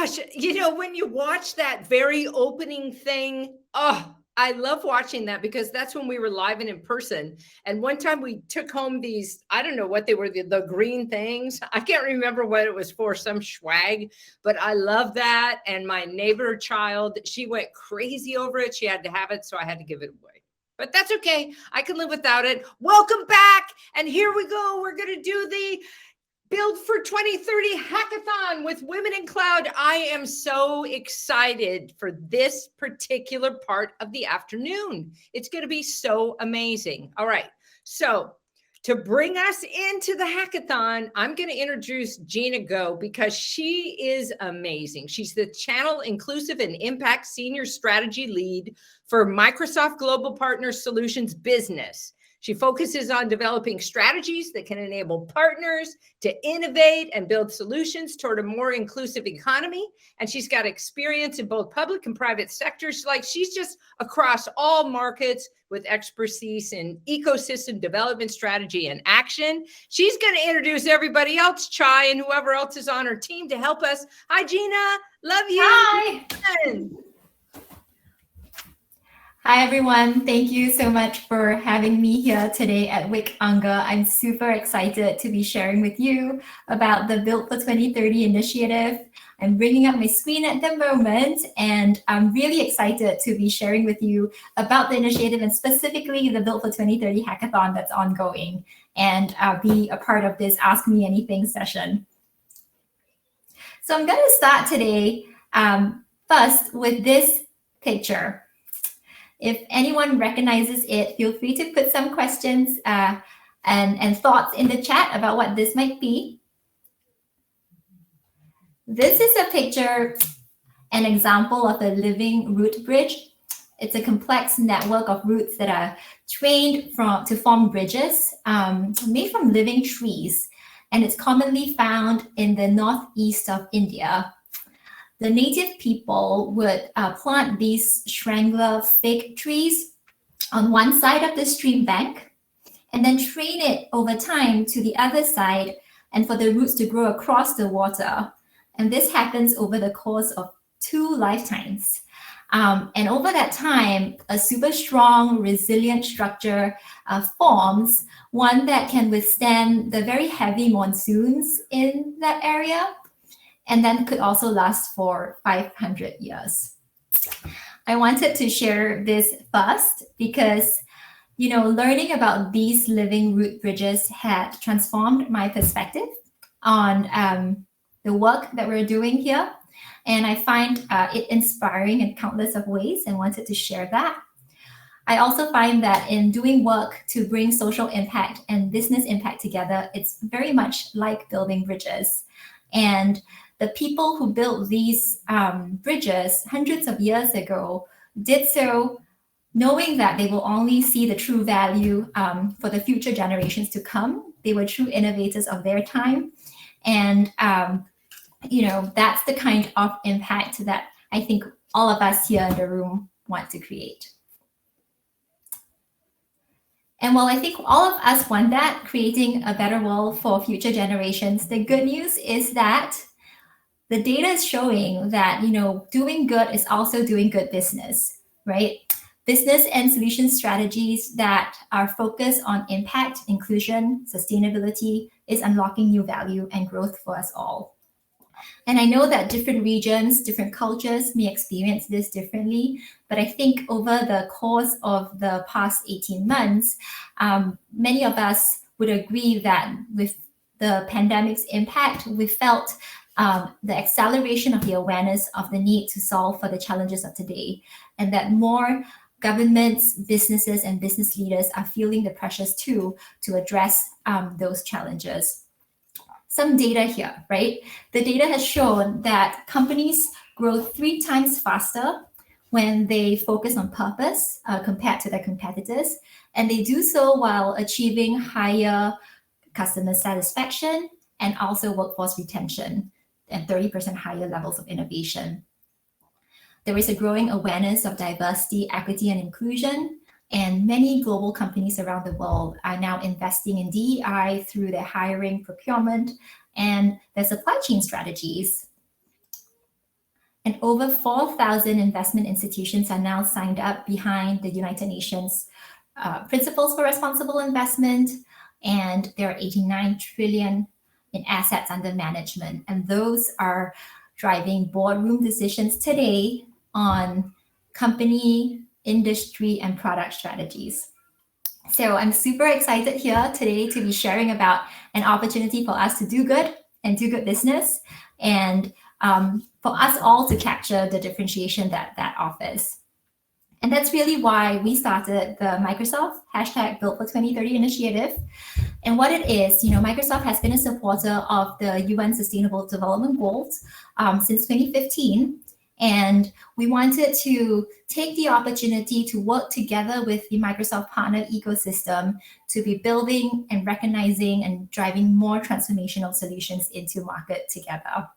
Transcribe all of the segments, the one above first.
gosh, when you watch that very opening thing, oh, I love watching that because that's when we were live and in person. And one time we took home these, I don't know what they were, the green things. I can't remember what it was for, some swag, but I love that. And my neighbor child, she went crazy over it. She had to have it, so I had to give it away. But that's okay. I can live without it. Welcome back. And here we go. We're going to do the Build for 2030 Hackathon with Women in Cloud. I am so excited for this particular part of the afternoon. It's going to be so amazing. All right. So to bring us into the hackathon, I'm going to introduce Gina Go because she is amazing. She's the Channel Inclusive and Impact Senior Strategy Lead for Microsoft Global Partner Solutions Business. She focuses on developing strategies that can enable partners to innovate and build solutions toward a more inclusive economy. And she's got experience in both public and private sectors. Like, she's just across all markets with expertise in ecosystem development strategy and action. She's going to introduce everybody else, Chai, and whoever else is on her team to help us. Hi, Gina. Love you. Hi. Hi, everyone. Thank you so much for having me here today at WIC UNGA. I'm super excited to be sharing with you about the Build for 2030 initiative. I'm bringing up my screen at the moment, and I'm really excited to be sharing with you about the initiative and specifically the Build for 2030 hackathon that's ongoing, and be a part of this Ask Me Anything session. So I'm going to start today first with this picture. If anyone recognizes it, feel free to put some questions and thoughts in the chat about what this might be. This is a picture, an example of a living root bridge. It's a complex network of roots that are trained to form bridges made from living trees, and it's commonly found in the northeast of India. The native people would plant these strangler fig trees on one side of the stream bank and then train it over time to the other side and for the roots to grow across the water. And this happens over the course of 2 lifetimes. And over that time, a super strong, resilient structure forms, one that can withstand the very heavy monsoons in that area, and then could also last for 500 years. I wanted to share this first because, learning about these living root bridges had transformed my perspective on the work that we're doing here. And I find it inspiring in countless of ways and wanted to share that. I also find that in doing work to bring social impact and business impact together, it's very much like building bridges. And the people who built these bridges hundreds of years ago did so knowing that they will only see the true value for the future generations to come. They were true innovators of their time. And, that's the kind of impact that I think all of us here in the room want to create. And while I think all of us want that, creating a better world for future generations, the good news is that the data is showing that, doing good is also doing good business, right? Business and solution strategies that are focused on impact, inclusion, sustainability is unlocking new value and growth for us all. And I know that different regions, different cultures may experience this differently, but I think over the course of the past 18 months, many of us would agree that with the pandemic's impact, we felt the acceleration of the awareness of the need to solve for the challenges of today, and that more governments, businesses, and business leaders are feeling the pressures too to address those challenges. Some data here, right? The data has shown that companies grow 3 times faster when they focus on purpose compared to their competitors, and they do so while achieving higher customer satisfaction and also workforce retention and 30% higher levels of innovation. There is a growing awareness of diversity, equity, and inclusion, and many global companies around the world are now investing in DEI through their hiring, procurement, and their supply chain strategies. And over 4,000 investment institutions are now signed up behind the United Nations Principles for Responsible Investment, and there are 89 trillion in assets under management. And those are driving boardroom decisions today on company, industry, and product strategies. So I'm super excited here today to be sharing about an opportunity for us to do good and do good business, and for us all to capture the differentiation that offers. And that's really why we started the Microsoft #Built for 2030 initiative. And what it is, Microsoft has been a supporter of the UN Sustainable Development Goals since 2015. And we wanted to take the opportunity to work together with the Microsoft partner ecosystem to be building and recognizing and driving more transformational solutions into market together.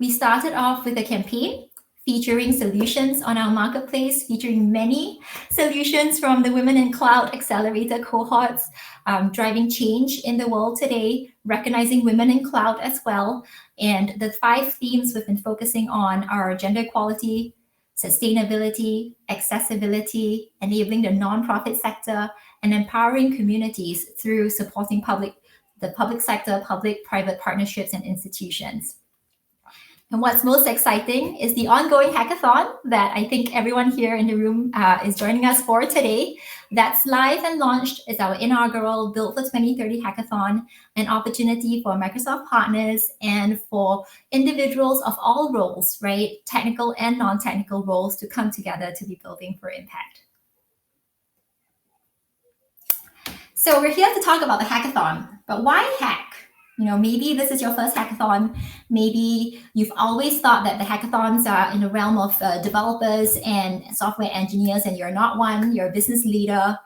We started off with a campaign featuring solutions on our marketplace, featuring many solutions from the Women in Cloud Accelerator cohorts, driving change in the world today, recognizing women in cloud as well. And the 5 themes we've been focusing on are gender equality, sustainability, accessibility, enabling the nonprofit sector, and empowering communities through supporting the public sector, public-private partnerships, and institutions. And what's most exciting is the ongoing hackathon that I think everyone here in the room is joining us for today. That's live and launched. It's our inaugural Built for 2030 hackathon, an opportunity for Microsoft partners and for individuals of all roles, right? Technical and non-technical roles to come together to be building for impact. So we're here to talk about the hackathon, but why hack? Maybe this is your first hackathon. Maybe you've always thought that the hackathons are in the realm of developers and software engineers, and you're not one, you're a business leader.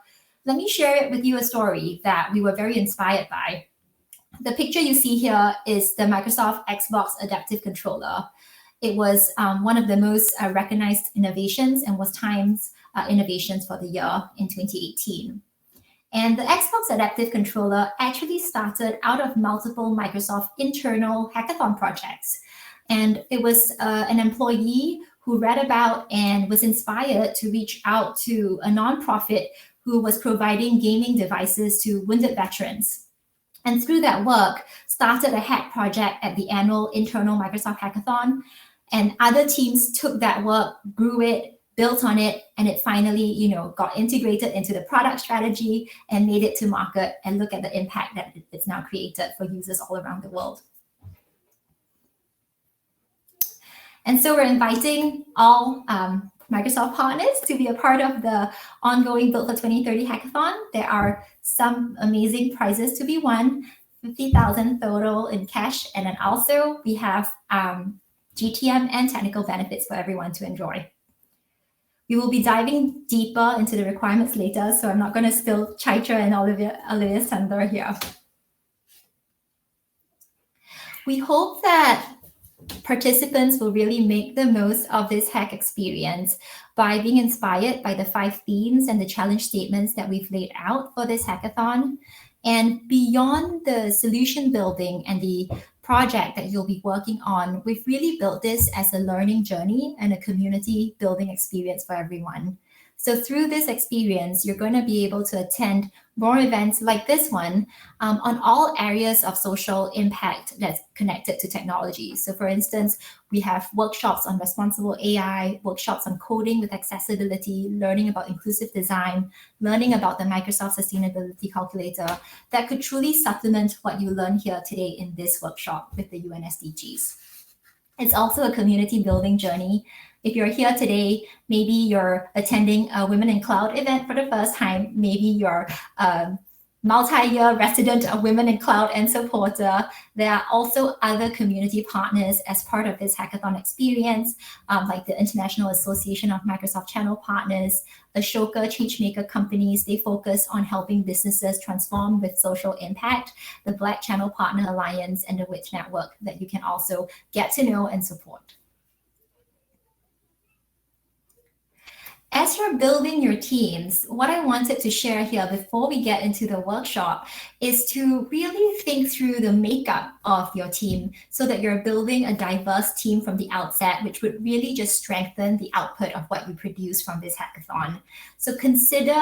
Let me share with you a story that we were very inspired by. The picture you see here is the Microsoft Xbox Adaptive Controller. It was one of the most recognized innovations and was Time's Innovations for the Year in 2018. And the Xbox Adaptive Controller actually started out of multiple Microsoft internal hackathon projects. And it was an employee who read about and was inspired to reach out to a nonprofit who was providing gaming devices to wounded veterans. And through that work, started a hack project at the annual internal Microsoft Hackathon. And other teams took that work, grew it, built on it, and it finally, got integrated into the product strategy and made it to market, and look at the impact that it's now created for users all around the world. And so we're inviting all Microsoft partners to be a part of the ongoing Built for 2030 hackathon. There are some amazing prizes to be won, 50,000 total in cash, and then also we have GTM and technical benefits for everyone to enjoy. We will be diving deeper into the requirements later, so I'm not going to spill Chaitra and Olivia's thunder here. We hope that participants will really make the most of this hack experience by being inspired by the 5 themes and the challenge statements that we've laid out for this hackathon. And beyond the solution building and the project that you'll be working on, we've really built this as a learning journey and a community building experience for everyone. So through this experience, you're going to be able to attend more events like this one on all areas of social impact that's connected to technology. So for instance, we have workshops on responsible AI, workshops on coding with accessibility, learning about inclusive design, learning about the Microsoft Sustainability Calculator that could truly supplement what you learn here today in this workshop with the UN SDGs. It's also a community building journey. If you're here today, maybe you're attending a Women in Cloud event for the first time. Maybe you're a multi-year resident of Women in Cloud and supporter. There are also other community partners as part of this hackathon experience, like the International Association of Microsoft Channel Partners, Ashoka Changemaker companies. They focus on helping businesses transform with social impact, the Black Channel Partner Alliance, and the WIT Network that you can also get to know and support. As you're building your teams, what I wanted to share here before we get into the workshop is to really think through the makeup of your team so that you're building a diverse team from the outset, which would really just strengthen the output of what you produce from this hackathon. So consider,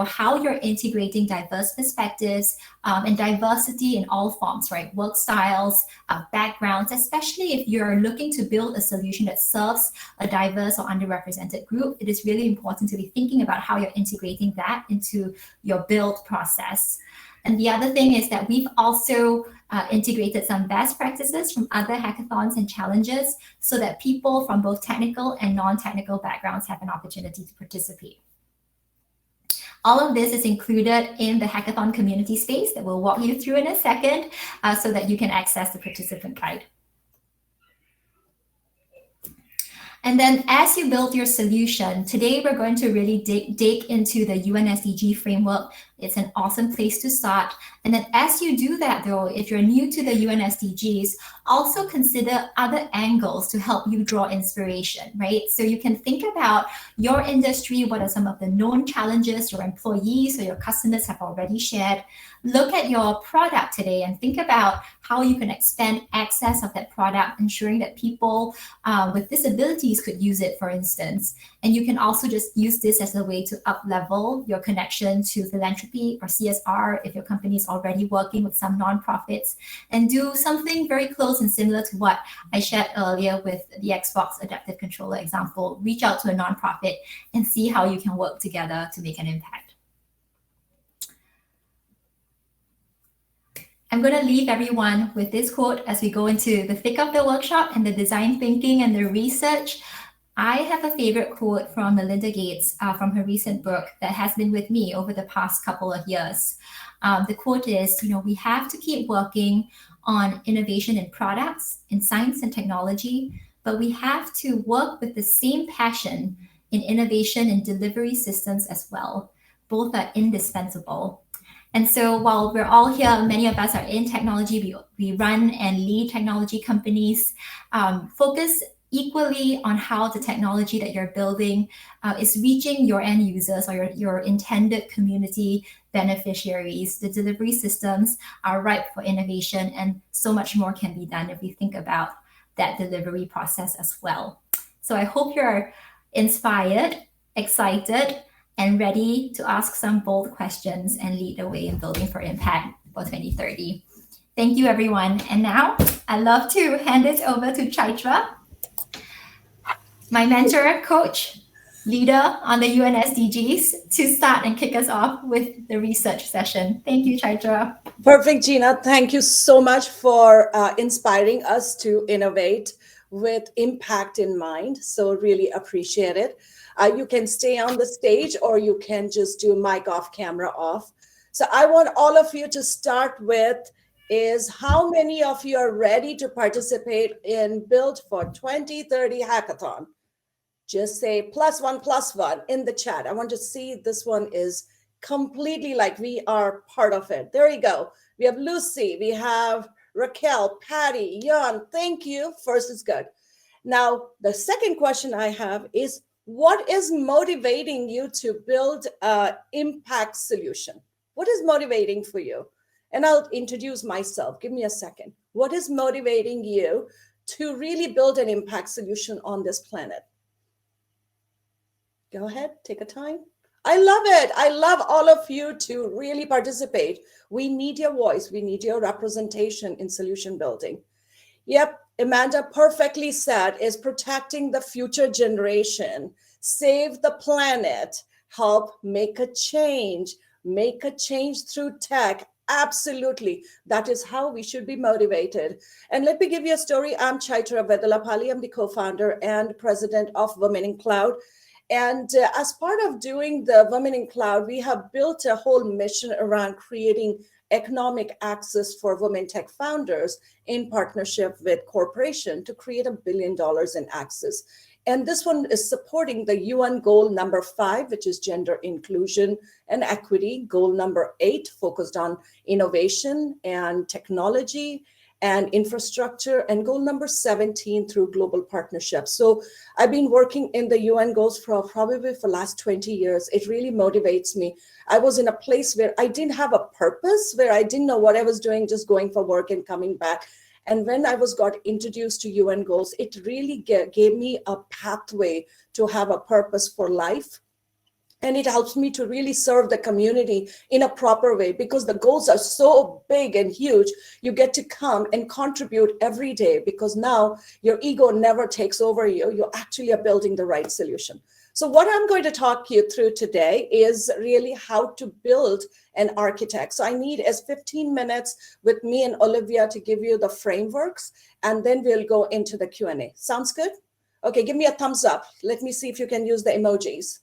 how you're integrating diverse perspectives and diversity in all forms, right? Work styles, backgrounds, especially if you're looking to build a solution that serves a diverse or underrepresented group. It is really important to be thinking about how you're integrating that into your build process. And the other thing is that we've also integrated some best practices from other hackathons and challenges so that people from both technical and non-technical backgrounds have an opportunity to participate. All of this is included in the hackathon community space that we'll walk you through in a second so that you can access the participant guide. And then as you build your solution, today we're going to really dig into the UN SDG framework. It's an awesome place to start. And then as you do that, though, if you're new to the UN SDGs, also consider other angles to help you draw inspiration, right? So you can think about your industry, what are some of the known challenges your employees or your customers have already shared. Look at your product today and think about how you can expand access of that product, ensuring that people with disabilities could use it, for instance. And you can also just use this as a way to up-level your connection to philanthropy or CSR if your company is already working with some nonprofits, and do something very close and similar to what I shared earlier with the Xbox adaptive controller example. Reach out to a nonprofit and see how you can work together to make an impact. I'm going to leave everyone with this quote as we go into the thick of the workshop and the design thinking and the research. I have a favorite quote from Melinda Gates from her recent book that has been with me over the past couple of years. The quote is, we have to keep working on innovation in products, in science and technology, but we have to work with the same passion in innovation and delivery systems as well. Both are indispensable. And so while we're all here, many of us are in technology, we run and lead technology companies, focus equally on how the technology that you're building is reaching your end users or your intended community beneficiaries. The delivery systems are ripe for innovation, and so much more can be done if we think about that delivery process as well. So I hope you're inspired, excited, and ready to ask some bold questions and lead the way in building for impact for 2030. Thank you, everyone. And now I'd love to hand it over to Chaitra, my mentor, coach, leader on the UN SDGs, to start and kick us off with the research session. Thank you, Chaitra. Perfect, Gina. Thank you so much for inspiring us to innovate with impact in mind. So really appreciate it. You can stay on the stage or you can just do mic off, camera off. So I want all of you to start with is how many of you are ready to participate in Build for 2030 Hackathon? Just say +1 in the chat. I want to see this one is completely like we are part of it. There you go. We have Lucy, we have Raquel, Patty, Jan. Thank you. First is good. Now, the second question I have is, what is motivating you to build an impact solution? What is motivating for you? And I'll introduce myself. Give me a second. What is motivating you to really build an impact solution on this planet? Go ahead, take a time. I love it. I love all of you to really participate. We need your voice. We need your representation in solution building. Yep, Amanda perfectly said, is protecting the future generation, save the planet, help make a change through tech. Absolutely. That is how we should be motivated. And let me give you a story. I'm Chaitra Vedalapalli. I'm the co-founder and president of Women in Cloud. And as part of doing the Women in Cloud, we have built a whole mission around creating economic access for women tech founders in partnership with corporation to create $1 billion in access. And this one is supporting the UN goal number 5, which is gender inclusion and equity. Goal number 8, focused on innovation and technology. and infrastructure, and goal number 17 through global partnerships. So I've been working in the UN goals for probably for the last 20 years. It really motivates me. I was in a place where I didn't have a purpose, where I didn't know what I was doing, just going for work and coming back. And when I got introduced to UN goals, it really gave me a pathway to have a purpose for life. And it helps me to really serve the community in a proper way, because the goals are so big and huge. You get to come and contribute every day, because now your ego never takes over you. You actually are building the right solution. So what I'm going to talk you through today is really how to build an architect. So I need as 15 minutes with me and Olivia to give you the frameworks, and then we'll go into the Q&A. Sounds good? Okay, give me a thumbs up. Let me see if you can use the emojis.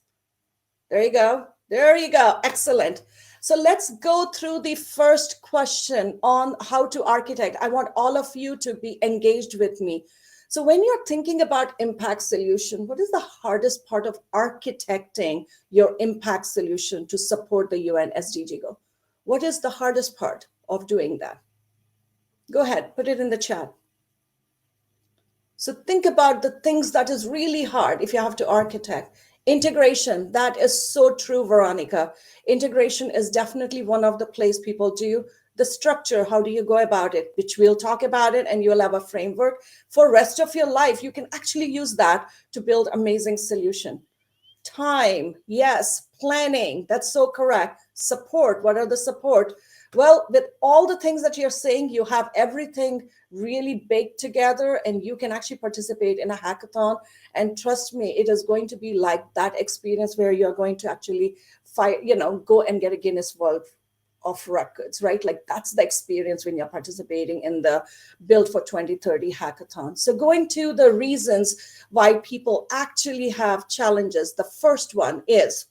There you go. There you go. Excellent. So let's go through the first question on how to architect. I want all of you to be engaged with me. So when you're thinking about impact solution, what is the hardest part of architecting your impact solution to support the UN SDG goal? What is the hardest part of doing that? Go ahead, put it in the chat. So think about the things that is really hard if you have to architect. Integration, that is so true, Veronica. Integration is definitely one of the places people do. The structure, how do you go about it, which we'll talk about it, and you'll have a framework for rest of your life. You can actually use that to build amazing solution. Time, yes. Planning, that's so correct. Support, what are the support? Well, with all the things that you're saying, you have everything really baked together, and you can actually participate in a hackathon. And trust me, it is going to be like that experience where you're going to actually go and get a Guinness World of Records, right? Like that's the experience when you're participating in the Build for 2030 hackathon. So going to the reasons why people actually have challenges. The first one is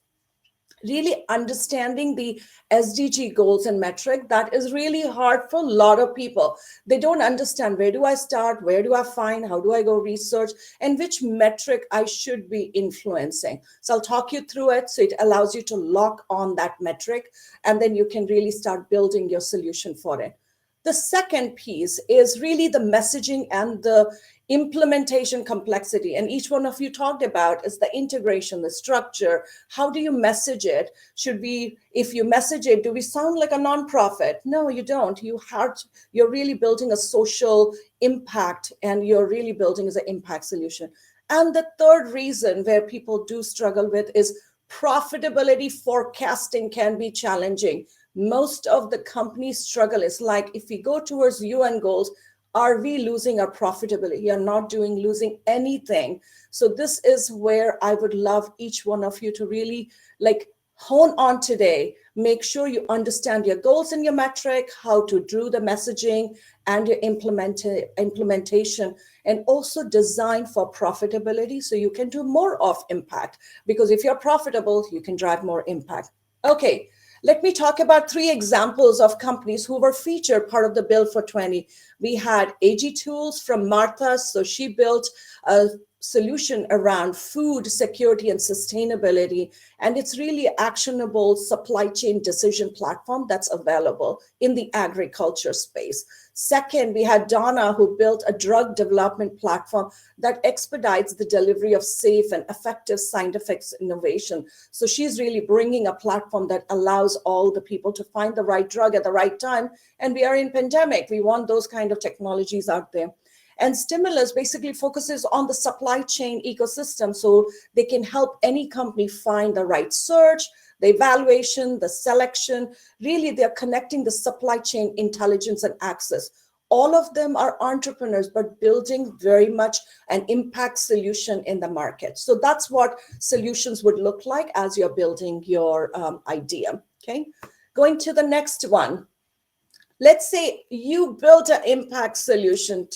really understanding the SDG goals and metric. That is really hard for a lot of people. They don't understand, where do I start? Where do I find? How do I go research? And which metric I should be influencing. So I'll talk you through it. So it allows you to lock on that metric, and then you can really start building your solution for it. The second piece is really the messaging and the implementation complexity. And each one of you talked about is the integration, the structure. How do you message it? If you message it, do we sound like a nonprofit? No, you don't. You're really building a social impact, and you're really building as an impact solution. And the third reason where people do struggle with is profitability forecasting can be challenging. Most of the companies struggle. It's like, if we go towards UN goals, are we losing our profitability? You're not losing anything. So this is where I would love each one of you to really hone on today. Make sure you understand your goals and your metric, how to do the messaging and your implementation, and also design for profitability so you can do more of impact. Because if you're profitable, you can drive more impact. Okay. Let me talk about 3 examples of companies who were featured part of the Build for 20. We had AG Tools from Martha. So she built a solution around food security and sustainability. And it's really actionable supply chain decision platform that's available in the agriculture space. Second, we had Donna, who built a drug development platform that expedites the delivery of safe and effective scientific innovation. So she's really bringing a platform that allows all the people to find the right drug at the right time. And we are in pandemic. We want those kind of technologies out there. And Stimulus basically focuses on the supply chain ecosystem, so they can help any company find the right search, the evaluation, the selection. Really, they're connecting the supply chain intelligence and access. All of them are entrepreneurs, but building very much an impact solution in the market. So that's what solutions would look like as you're building your idea. Okay, going to the next one. Let's say you built an impact solution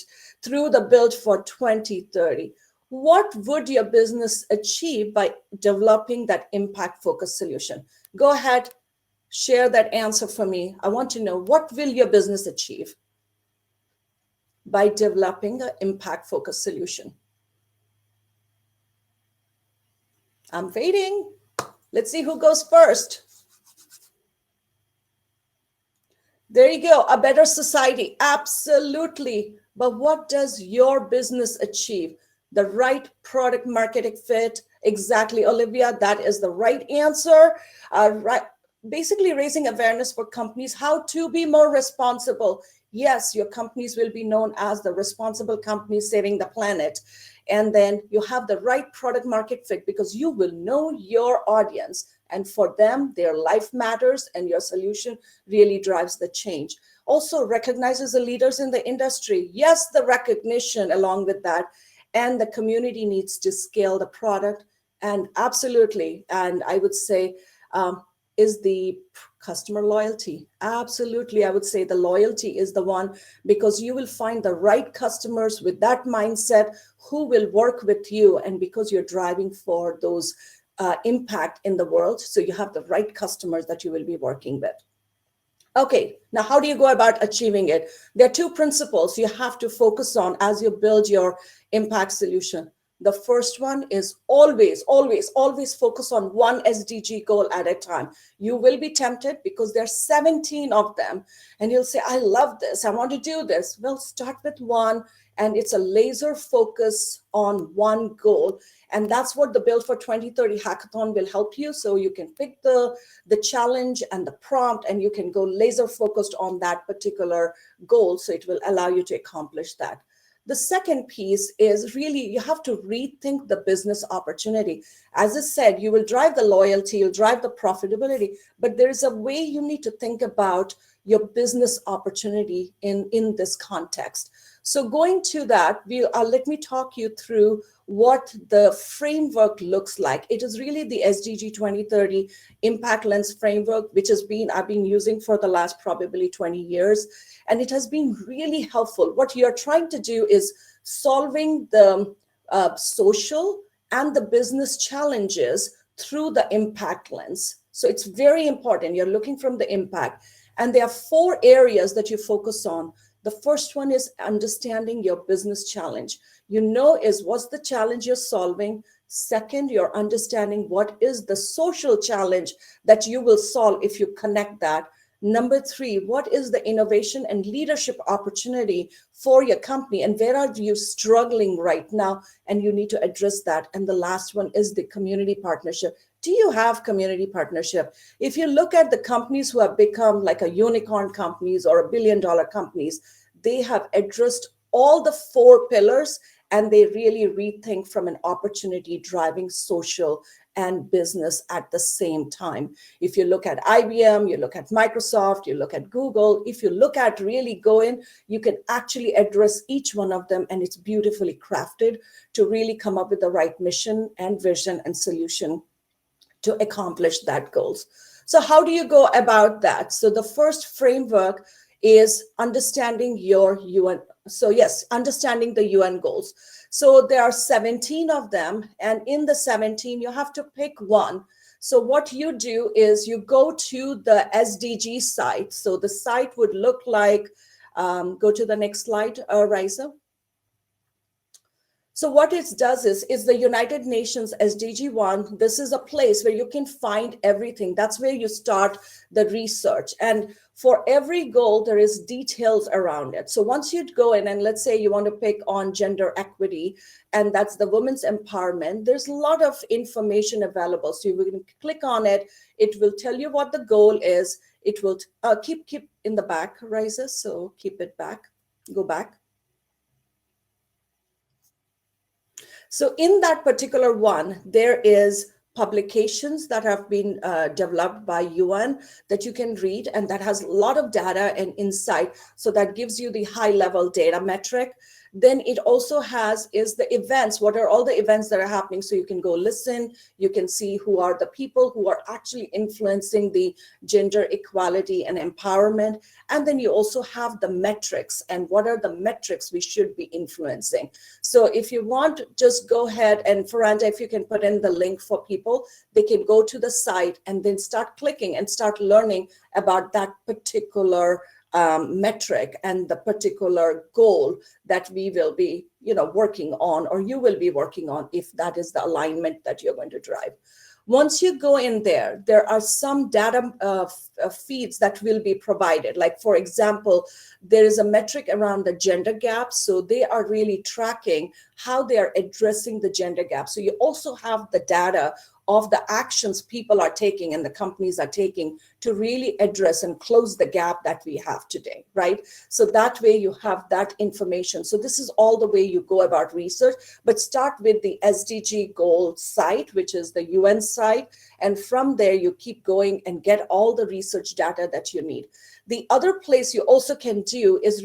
through the Build for 2030. What would your business achieve by developing that impact focused solution? Go ahead, share that answer for me. I want to know, what will your business achieve by developing an impact focused solution? I'm waiting. Let's see who goes first. There you go. A better society. Absolutely. But what does your business achieve? The right product marketing fit. Exactly, Olivia. That is the right answer. Right. Basically, raising awareness for companies how to be more responsible. Yes, your companies will be known as the responsible companies saving the planet. And then you have the right product market fit because you will know your audience. And for them, their life matters and your solution really drives the change. Also recognizes the leaders in the industry. Yes, the recognition along with that. And the community needs to scale the product. And absolutely, and I would say, is the customer loyalty. Absolutely, I would say the loyalty is the one because you will find the right customers with that mindset who will work with you. And because you're driving for those impact in the world, so you have the right customers that you will be working with. Okay, now how do you go about achieving it? There are two principles you have to focus on as you build your impact solution. The first one is always, always, always focus on one SDG goal at a time. You will be tempted because there are 17 of them, and you'll say, I love this, I want to do this. Well, start with one, and it's a laser focus on one goal. And that's what the Build for 2030 Hackathon will help you. So you can pick the challenge and the prompt, and you can go laser focused on that particular goal. So it will allow you to accomplish that. The second piece is really you have to rethink the business opportunity. As I said, you will drive the loyalty, you'll drive the profitability, but there's a way you need to think about your business opportunity in this context. So going to that, let me talk you through what the framework looks like. It is really the SDG 2030 Impact Lens framework, which I've been using for the last probably 20 years. And it has been really helpful. What you're trying to do is solving the social and the business challenges through the impact lens. So it's very important. You're looking from the impact. And there are 4 areas that you focus on. The first one is understanding your business challenge. Is what's the challenge you're solving. Second, you're understanding what is the social challenge that you will solve if you connect that. Number 3, what is the innovation and leadership opportunity for your company, and where are you struggling right now, and you need to address that. And the last one is the community partnership. Do you have community partnership? If you look at the companies who have become like a unicorn companies or $1 billion companies, they have addressed all the 4 pillars, and they really rethink from an opportunity driving social and business at the same time. If you look at IBM, you look at Microsoft, you look at Google, if you look at really go in, you can actually address each one of them, and it's beautifully crafted to really come up with the right mission and vision and solution to accomplish that goals. So how do you go about that? So the first framework is understanding your UN. So yes, understanding the UN goals. So there are 17 of them, and in the 17, you have to pick one. So what you do is you go to the SDG site. So the site would look like, go to the next slide, Raisa. So what it does is the United Nations SDG 1. This is a place where you can find everything. That's where you start the research. And for every goal, there is details around it. So once you go in and let's say you want to pick on gender equity, and that's the women's empowerment, there's a lot of information available. So you can click on it. It will tell you what the goal is. It will keep in the back, Raisa. So keep it back, go back. So in that particular one, there is publications that have been developed by UN that you can read, and that has a lot of data and insight. So that gives you the high level data metric. Then it also is the events. What are all the events that are happening? So you can go listen, you can see who are the people who are actually influencing the gender equality and empowerment. And then you also have the metrics, and what are the metrics we should be influencing. So if you want, just go ahead, and Faranda, if you can put in the link for people, they can go to the site and then start clicking and start learning about that particular metric and the particular goal that we will be, working on, or you will be working on, if that is the alignment that you're going to drive. Once you go in there, there are some data feeds that will be provided. Like, for example, there is a metric around the gender gap. So they are really tracking how they are addressing the gender gap. So you also have the data of the actions people are taking and the companies are taking to really address and close the gap that we have today, right? So that way you have that information. So this is all the way you go about research, but start with the SDG goal site, which is the UN site. And from there, you keep going and get all the research data that you need. The other place you also can do is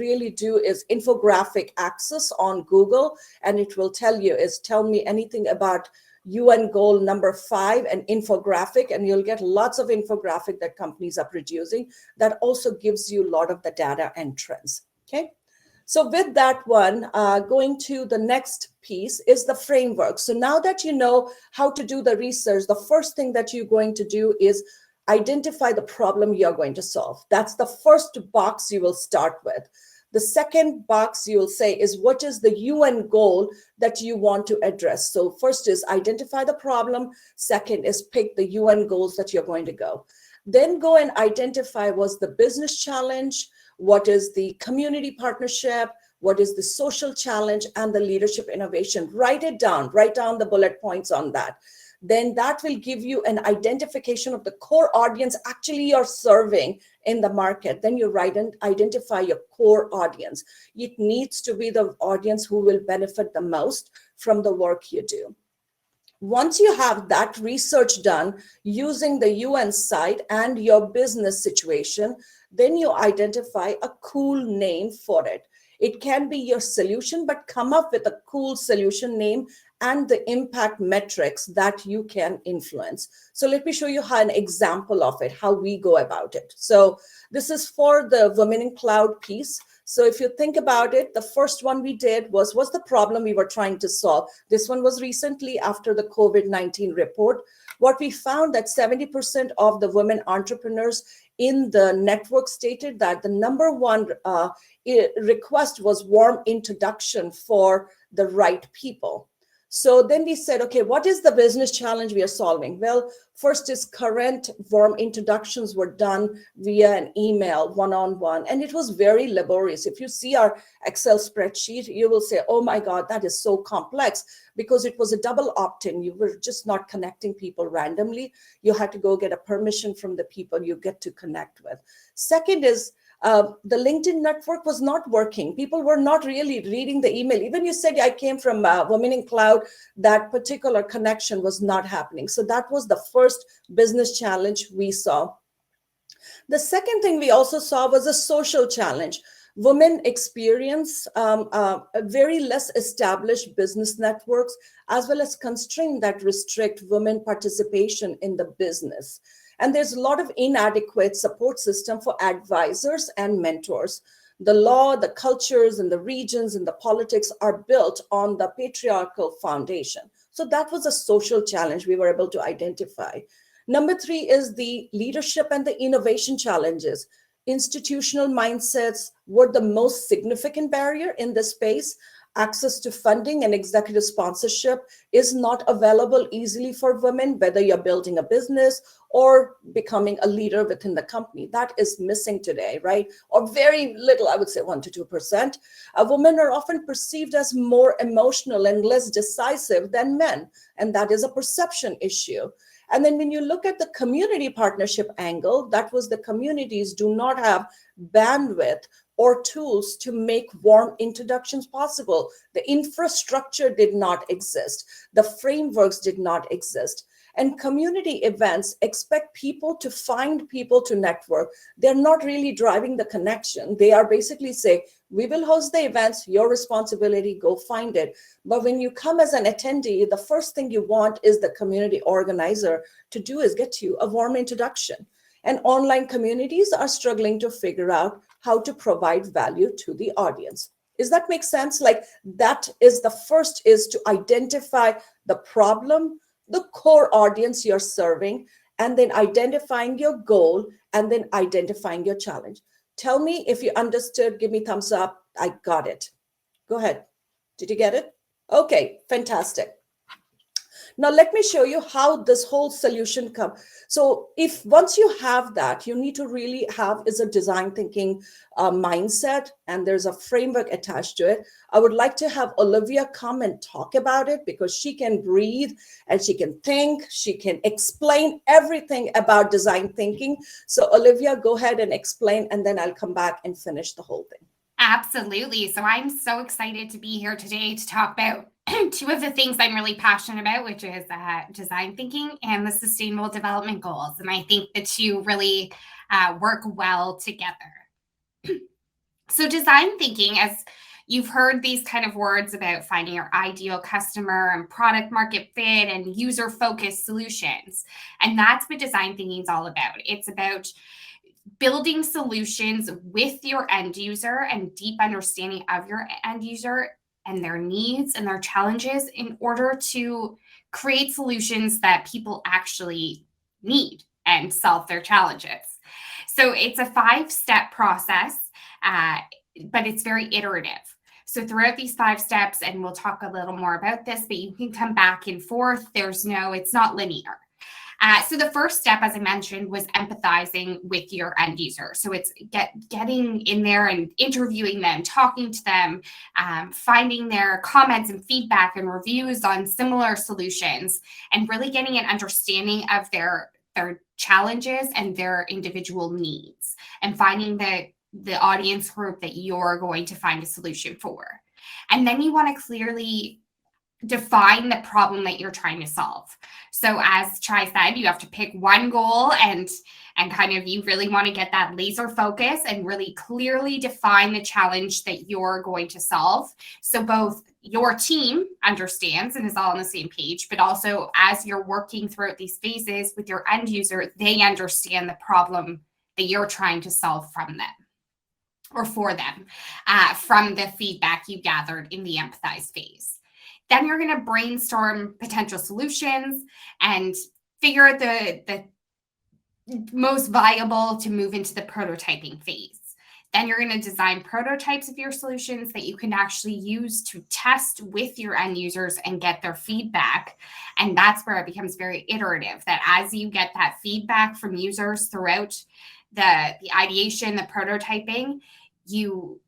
infographic access on Google, and it will tell you tell me anything about UN goal number 5 and infographic, and you'll get lots of infographic that companies are producing that also gives you a lot of the data and trends. Okay. So with that one, going to the next piece is the framework. So now that you know how to do the research, the first thing that you're going to do is identify the problem you're going to solve. That's the first box you will start with. The second box you will say is, what is the UN goal that you want to address? So first is identify the problem. Second is pick the UN goals that you're going to go. Then go and identify what's the business challenge, what is the community partnership, what is the social challenge, and the leadership innovation. Write it down, write down the bullet points on that. Then that will give you an identification of the core audience actually you're serving in the market. Then you write and identify your core audience. It needs to be the audience who will benefit the most from the work you do. Once you have that research done using the UN site and your business situation, then you identify a cool name for it. It can be your solution, but come up with a cool solution name and the impact metrics that you can influence. So let me show you an example of it, how we go about it. So this is for the Women in Cloud piece. So if you think about it, the first one we did was, what's the problem we were trying to solve? This one was recently after the COVID-19 report. What we found that 70% of the women entrepreneurs in the network stated that the number one request was warm introduction for the right people. So then we said, okay, what is the business challenge we are solving? Well, first is current warm introductions were done via an email, one-on-one, and it was very laborious. If you see our Excel spreadsheet, you will say, oh my God, that is so complex, because it was a double opt-in. You were just not connecting people randomly. You had to go get a permission from the people you get to connect with. Second is, the LinkedIn network was not working. People were not really reading the email. Even you said, I came from Women in Cloud, that particular connection was not happening. So that was the first business challenge we saw. The second thing we also saw was a social challenge. Women experience very less established business networks, as well as constraints that restrict women participation in the business. And there's a lot of inadequate support system for advisors and mentors. The law, the cultures, and the regions and the politics are built on the patriarchal foundation. So that was a social challenge we were able to identify. Number 3 is the leadership and the innovation challenges. Institutional mindsets were the most significant barrier in this space. Access to funding and executive sponsorship is not available easily for women, whether you're building a business or becoming a leader within the company. That is missing today, right? Or very little, I would say 1 to 2%. Women are often perceived as more emotional and less decisive than men, and that is a perception issue. And then when you look at the community partnership angle, that was the communities do not have bandwidth or tools to make warm introductions possible. The infrastructure did not exist. The frameworks did not exist. And community events expect people to find people to network. They're not really driving the connection. They are basically saying, we will host the events, your responsibility, go find it. But when you come as an attendee, the first thing you want is the community organizer to do is get you a warm introduction. And online communities are struggling to figure out how to provide value to the audience. Does that make sense? Like, that is the first, is to identify the problem, the core audience you're serving, and then identifying your goal, and then identifying your challenge. Tell me if you understood. Give me thumbs up. I got it. Go ahead. Did you get it? Okay, fantastic. Now, let me show you how this whole solution comes. So if once you have that, you need to really have is a design thinking mindset, and there's a framework attached to it. I would like to have Olivia come and talk about it because she can breathe and she can think, she can explain everything about design thinking. So Olivia, go ahead and explain, and then I'll come back and finish the whole thing. Absolutely. So I'm so excited to be here today to talk about two of the things I'm really passionate about, which is design thinking and the sustainable development goals. And I think the two really work well together. So design thinking, as you've heard these kind of words about finding your ideal customer and product market fit and user-focused solutions. And that's what design thinking is all about. It's about building solutions with your end user and deep understanding of your end user and their needs and their challenges in order to create solutions that people actually need and solve their challenges. So it's a 5-step process, but it's very iterative. So throughout these 5 steps, and we'll talk a little more about this, but you can come back and forth. It's not linear. So the first step, as I mentioned, was empathizing with your end user. So it's getting in there and interviewing them, talking to them, finding their comments and feedback and reviews on similar solutions, and really getting an understanding of their challenges and their individual needs, and finding the audience group that you're going to find a solution for. And then you want to clearly define the problem that you're trying to solve. So as Chai said, you have to pick one goal and kind of you really want to get that laser focus and really clearly define the challenge that you're going to solve. So both your team understands and is all on the same page, but also as you're working throughout these phases with your end user, they understand the problem that you're trying to solve from them or for them from the feedback you gathered in the empathize phase. Then you're going to brainstorm potential solutions and figure out the most viable to move into the prototyping phase. Then you're going to design prototypes of your solutions that you can actually use to test with your end users and get their feedback. And that's where it becomes very iterative, that as you get that feedback from users throughout the ideation, the prototyping, you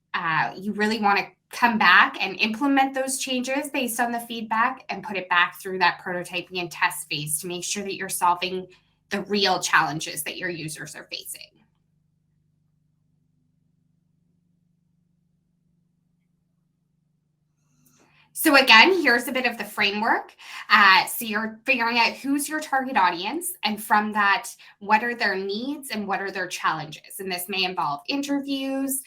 really want to come back and implement those changes based on the feedback and put it back through that prototyping and test phase to make sure that you're solving the real challenges that your users are facing. So again, here's a bit of the framework. So you're figuring out who's your target audience, and from that, what are their needs and what are their challenges? And this may involve interviews,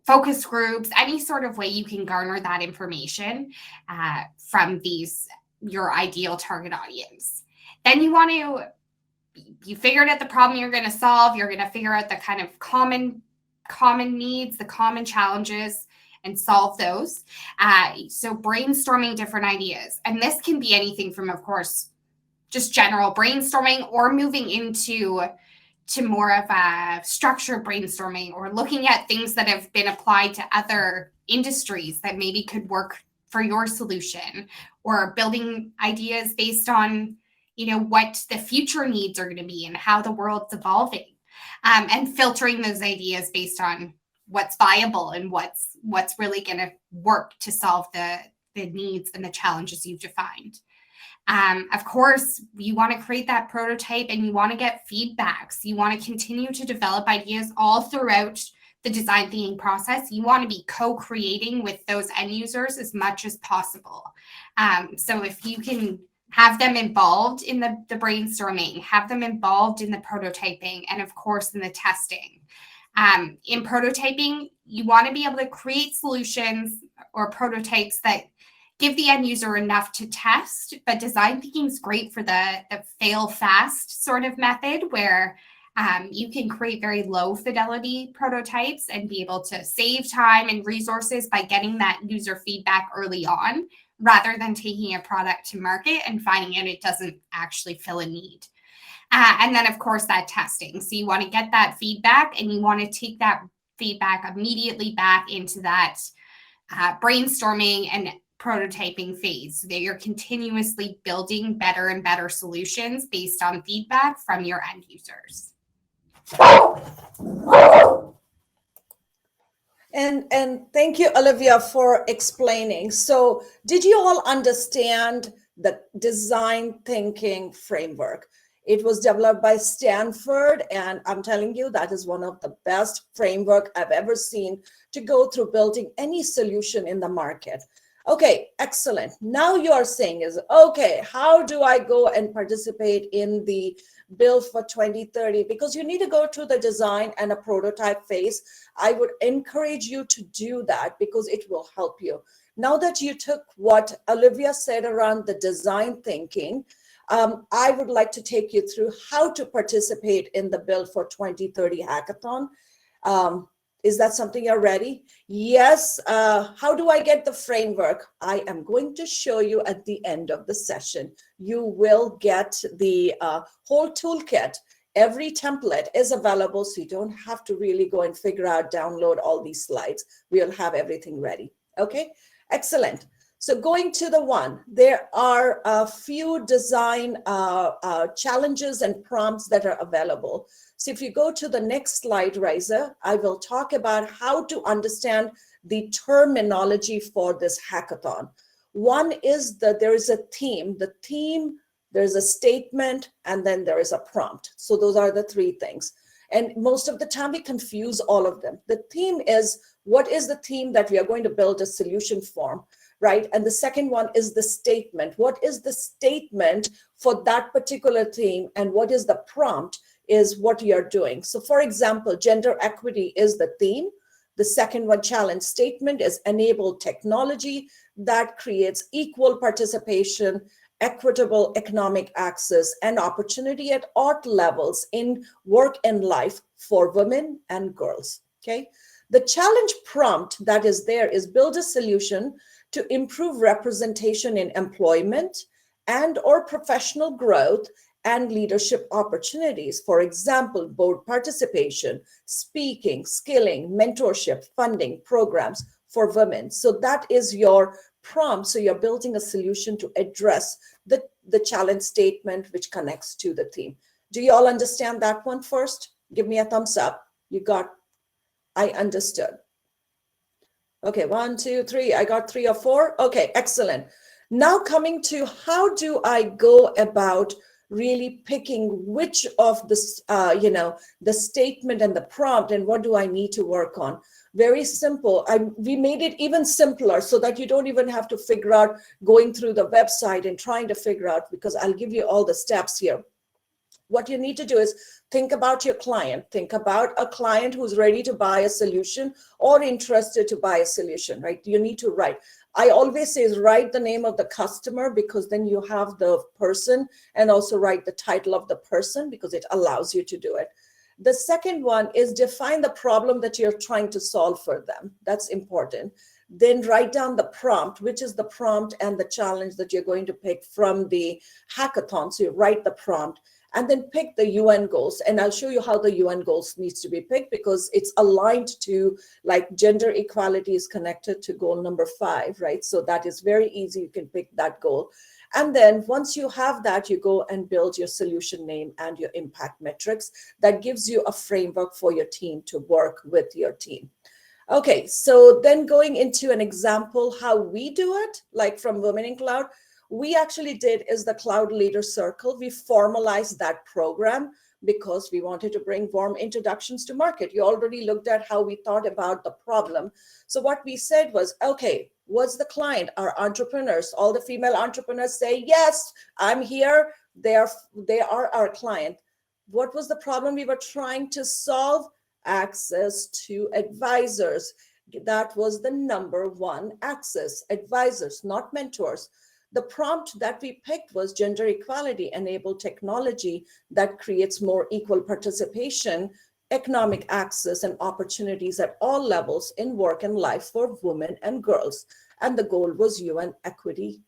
focus groups, any sort of way you can garner that information from your ideal target audience. Then you figured out the problem you're going to solve. You're going to figure out the kind of common needs, the common challenges, and solve those. So brainstorming different ideas. And this can be anything from, of course, just general brainstorming or moving into more of a structured brainstorming or looking at things that have been applied to other industries that maybe could work for your solution, or building ideas based on, what the future needs are going to be and how the world's evolving, and filtering those ideas based on what's viable and what's really going to work to solve the needs and the challenges you've defined. Of course, you want to create that prototype and you want to get feedbacks. You want to continue to develop ideas all throughout the design thinking process. You want to be co-creating with those end users as much as possible. So if you can have them involved in the brainstorming, have them involved in the prototyping, and of course in the testing. In prototyping, you want to be able to create solutions or prototypes that give the end user enough to test, but design thinking is great for the fail fast sort of method where you can create very low fidelity prototypes and be able to save time and resources by getting that user feedback early on, rather than taking a product to market and finding out it doesn't actually fill a need. And then, of course, that testing. So you want to get that feedback and you want to take that feedback immediately back into that brainstorming and prototyping phase, so that you're continuously building better and better solutions based on feedback from your end users. And thank you, Olivia, for explaining. So did you all understand the design thinking framework? It was developed by Stanford, and I'm telling you, that is one of the best framework I've ever seen to go through building any solution in the market. Okay, excellent. Now you are saying is, okay, how do I go and participate in the build for 2030? Because you need to go to the design and a prototype phase. I would encourage you to do that because it will help you. Now that you took what Olivia said around the design thinking, I would like to take you through how to participate in the Build for 2030 hackathon. Is that something you're ready? Yes. How do I get the framework? I am going to show you at the end of the session. You will get the whole toolkit. Every template is available, so you don't have to really go and figure out, download all these slides. We'll have everything ready. Okay, excellent. So going to the one, there are a few design challenges and prompts that are available. So if you go to the next slide, Riza, I will talk about how to understand the terminology for this hackathon. One is that there is a theme. The theme, there's a statement, and then there is a prompt. So those are the three things. And most of the time we confuse all of them. The theme is, what is the theme that we are going to build a solution for? Right? And the second one is the statement. What is the statement for that particular theme? And what is the prompt is what you're doing. So for example, gender equity is the theme. The second one, challenge statement, is enable technology that creates equal participation, equitable economic access, and opportunity at all levels in work and life for women and girls. Okay. The challenge prompt that is there is build a solution to improve representation in employment and or professional growth and leadership opportunities. For example, board participation, speaking, skilling, mentorship, funding programs for women. So that is your prompt. So you're building a solution to address the challenge statement, which connects to the theme. Do you all understand that one first? Give me a thumbs up. You got, I understood. Okay, 1, 2, 3. I got 3 or 4. Okay, excellent. Now coming to how do I go about really picking which of this, the statement and the prompt, and what do I need to work on? Very simple. We made it even simpler so that you don't even have to figure out going through the website and trying to figure out, because I'll give you all the steps here. What you need to do is think about your client. Think about a client who's ready to buy a solution or interested to buy a solution, right? You need to write. I always say write the name of the customer, because then you have the person, and also write the title of the person because it allows you to do it. The second one is define the problem that you're trying to solve for them. That's important. Then write down the prompt, which is the prompt and the challenge that you're going to pick from the hackathon. So you write the prompt. And then pick the UN goals. And I'll show you how the UN goals needs to be picked, because it's aligned to, like, gender equality is connected to goal number 5, right? So that is very easy. You can pick that goal. And then once you have that, you go and build your solution name and your impact metrics. That gives you a framework for your team to work with your team. Okay, so then going into an example how we do it, like from Women in Cloud, we actually did is the Cloud Leader Circle. We formalized that program because we wanted to bring warm introductions to market. You already looked at how we thought about the problem. So what we said was, okay, what's the client? Our entrepreneurs, all the female entrepreneurs say, yes, I'm here. They are our client. What was the problem we were trying to solve? Access to advisors. That was the number one, access, advisors, not mentors. The prompt that we picked was gender equality, enable technology that creates more equal participation, economic access, and opportunities at all levels in work and life for women and girls. And the goal was UN equity,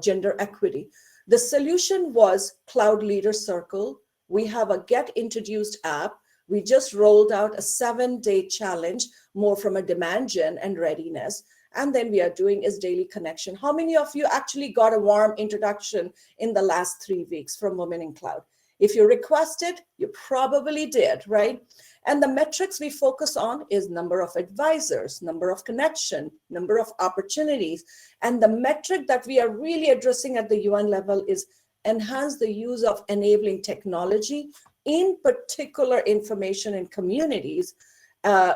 gender equity. The solution was Cloud Leader Circle. We have a Get Introduced app. We just rolled out a 7-day challenge, more from a demand gen and readiness. And then we are doing is daily connection. How many of you actually got a warm introduction in the last 3 weeks from Women in Cloud? If you requested, you probably did, right? And the metrics we focus on is number of advisors, number of connection, number of opportunities. And the metric that we are really addressing at the UN level is enhance the use of enabling technology, in particular information in communities,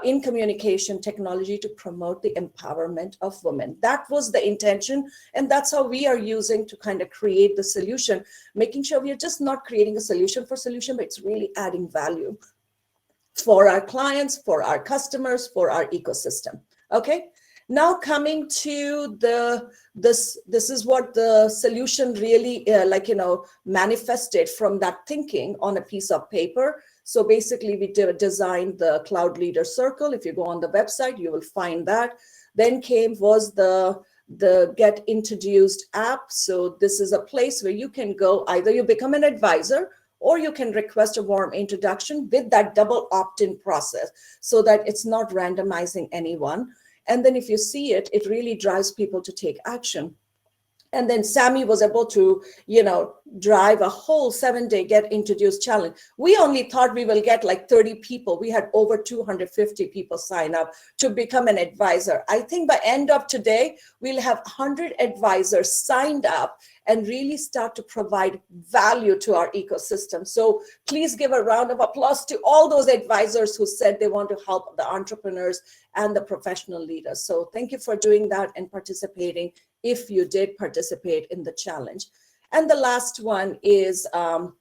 in communication technology, to promote the empowerment of women. That was the intention, and that's how we are using to kind of create the solution, making sure we are just not creating a solution for solution, but it's really adding value for our clients, for our customers, for our ecosystem. Okay, now coming to this is what the solution really manifested from that thinking on a piece of paper. So basically we designed the Cloud Leader Circle. If you go on the website, you will find that. Then was the Get Introduced app. So this is a place where you can go, either you become an advisor or you can request a warm introduction with that double opt-in process so that it's not randomizing anyone. And then if you see it, it really drives people to take action. And then Sammy was able to, drive a whole 7-day Get Introduced challenge. We only thought we will get like 30 people. We had over 250 people sign up to become an advisor. I think by end of today, we'll have 100 advisors signed up and really start to provide value to our ecosystem. So please give a round of applause to all those advisors who said they want to help the entrepreneurs and the professional leaders. So thank you for doing that and participating, if you did participate in the challenge. And the last one is, how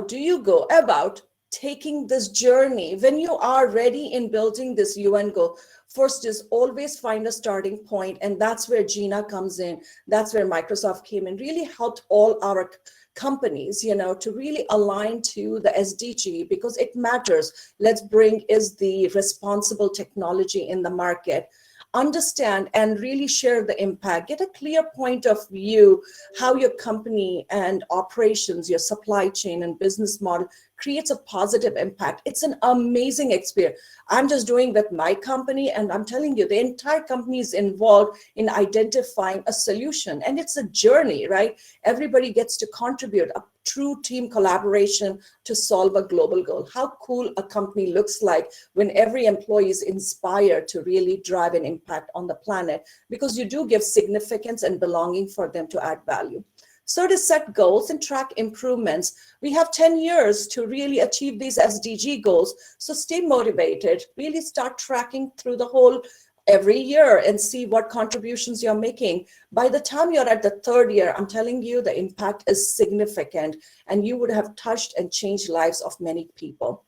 do you go about taking this journey when you are ready in building this UN goal? First is always find a starting point, and that's where Gina comes in. That's where Microsoft came in, really helped all our companies, to really align to the SDG, because it matters. Let's bring is the responsible technology in the market. Understand and really share the impact. Get a clear point of view how your company and operations, your supply chain and business model creates a positive impact. It's an amazing experience. I'm just doing with my company, and I'm telling you, the entire company is involved in identifying a solution, and it's a journey, right? Everybody gets to contribute, a true team collaboration to solve a global goal. How cool a company looks like when every employee is inspired to really drive an impact on the planet, because you do give significance and belonging for them to add value. So to set goals and track improvements, we have 10 years to really achieve these SDG goals. So stay motivated, really start tracking through the whole every year and see what contributions you're making. By the time you're at the 3rd year, I'm telling you, the impact is significant, and you would have touched and changed lives of many people.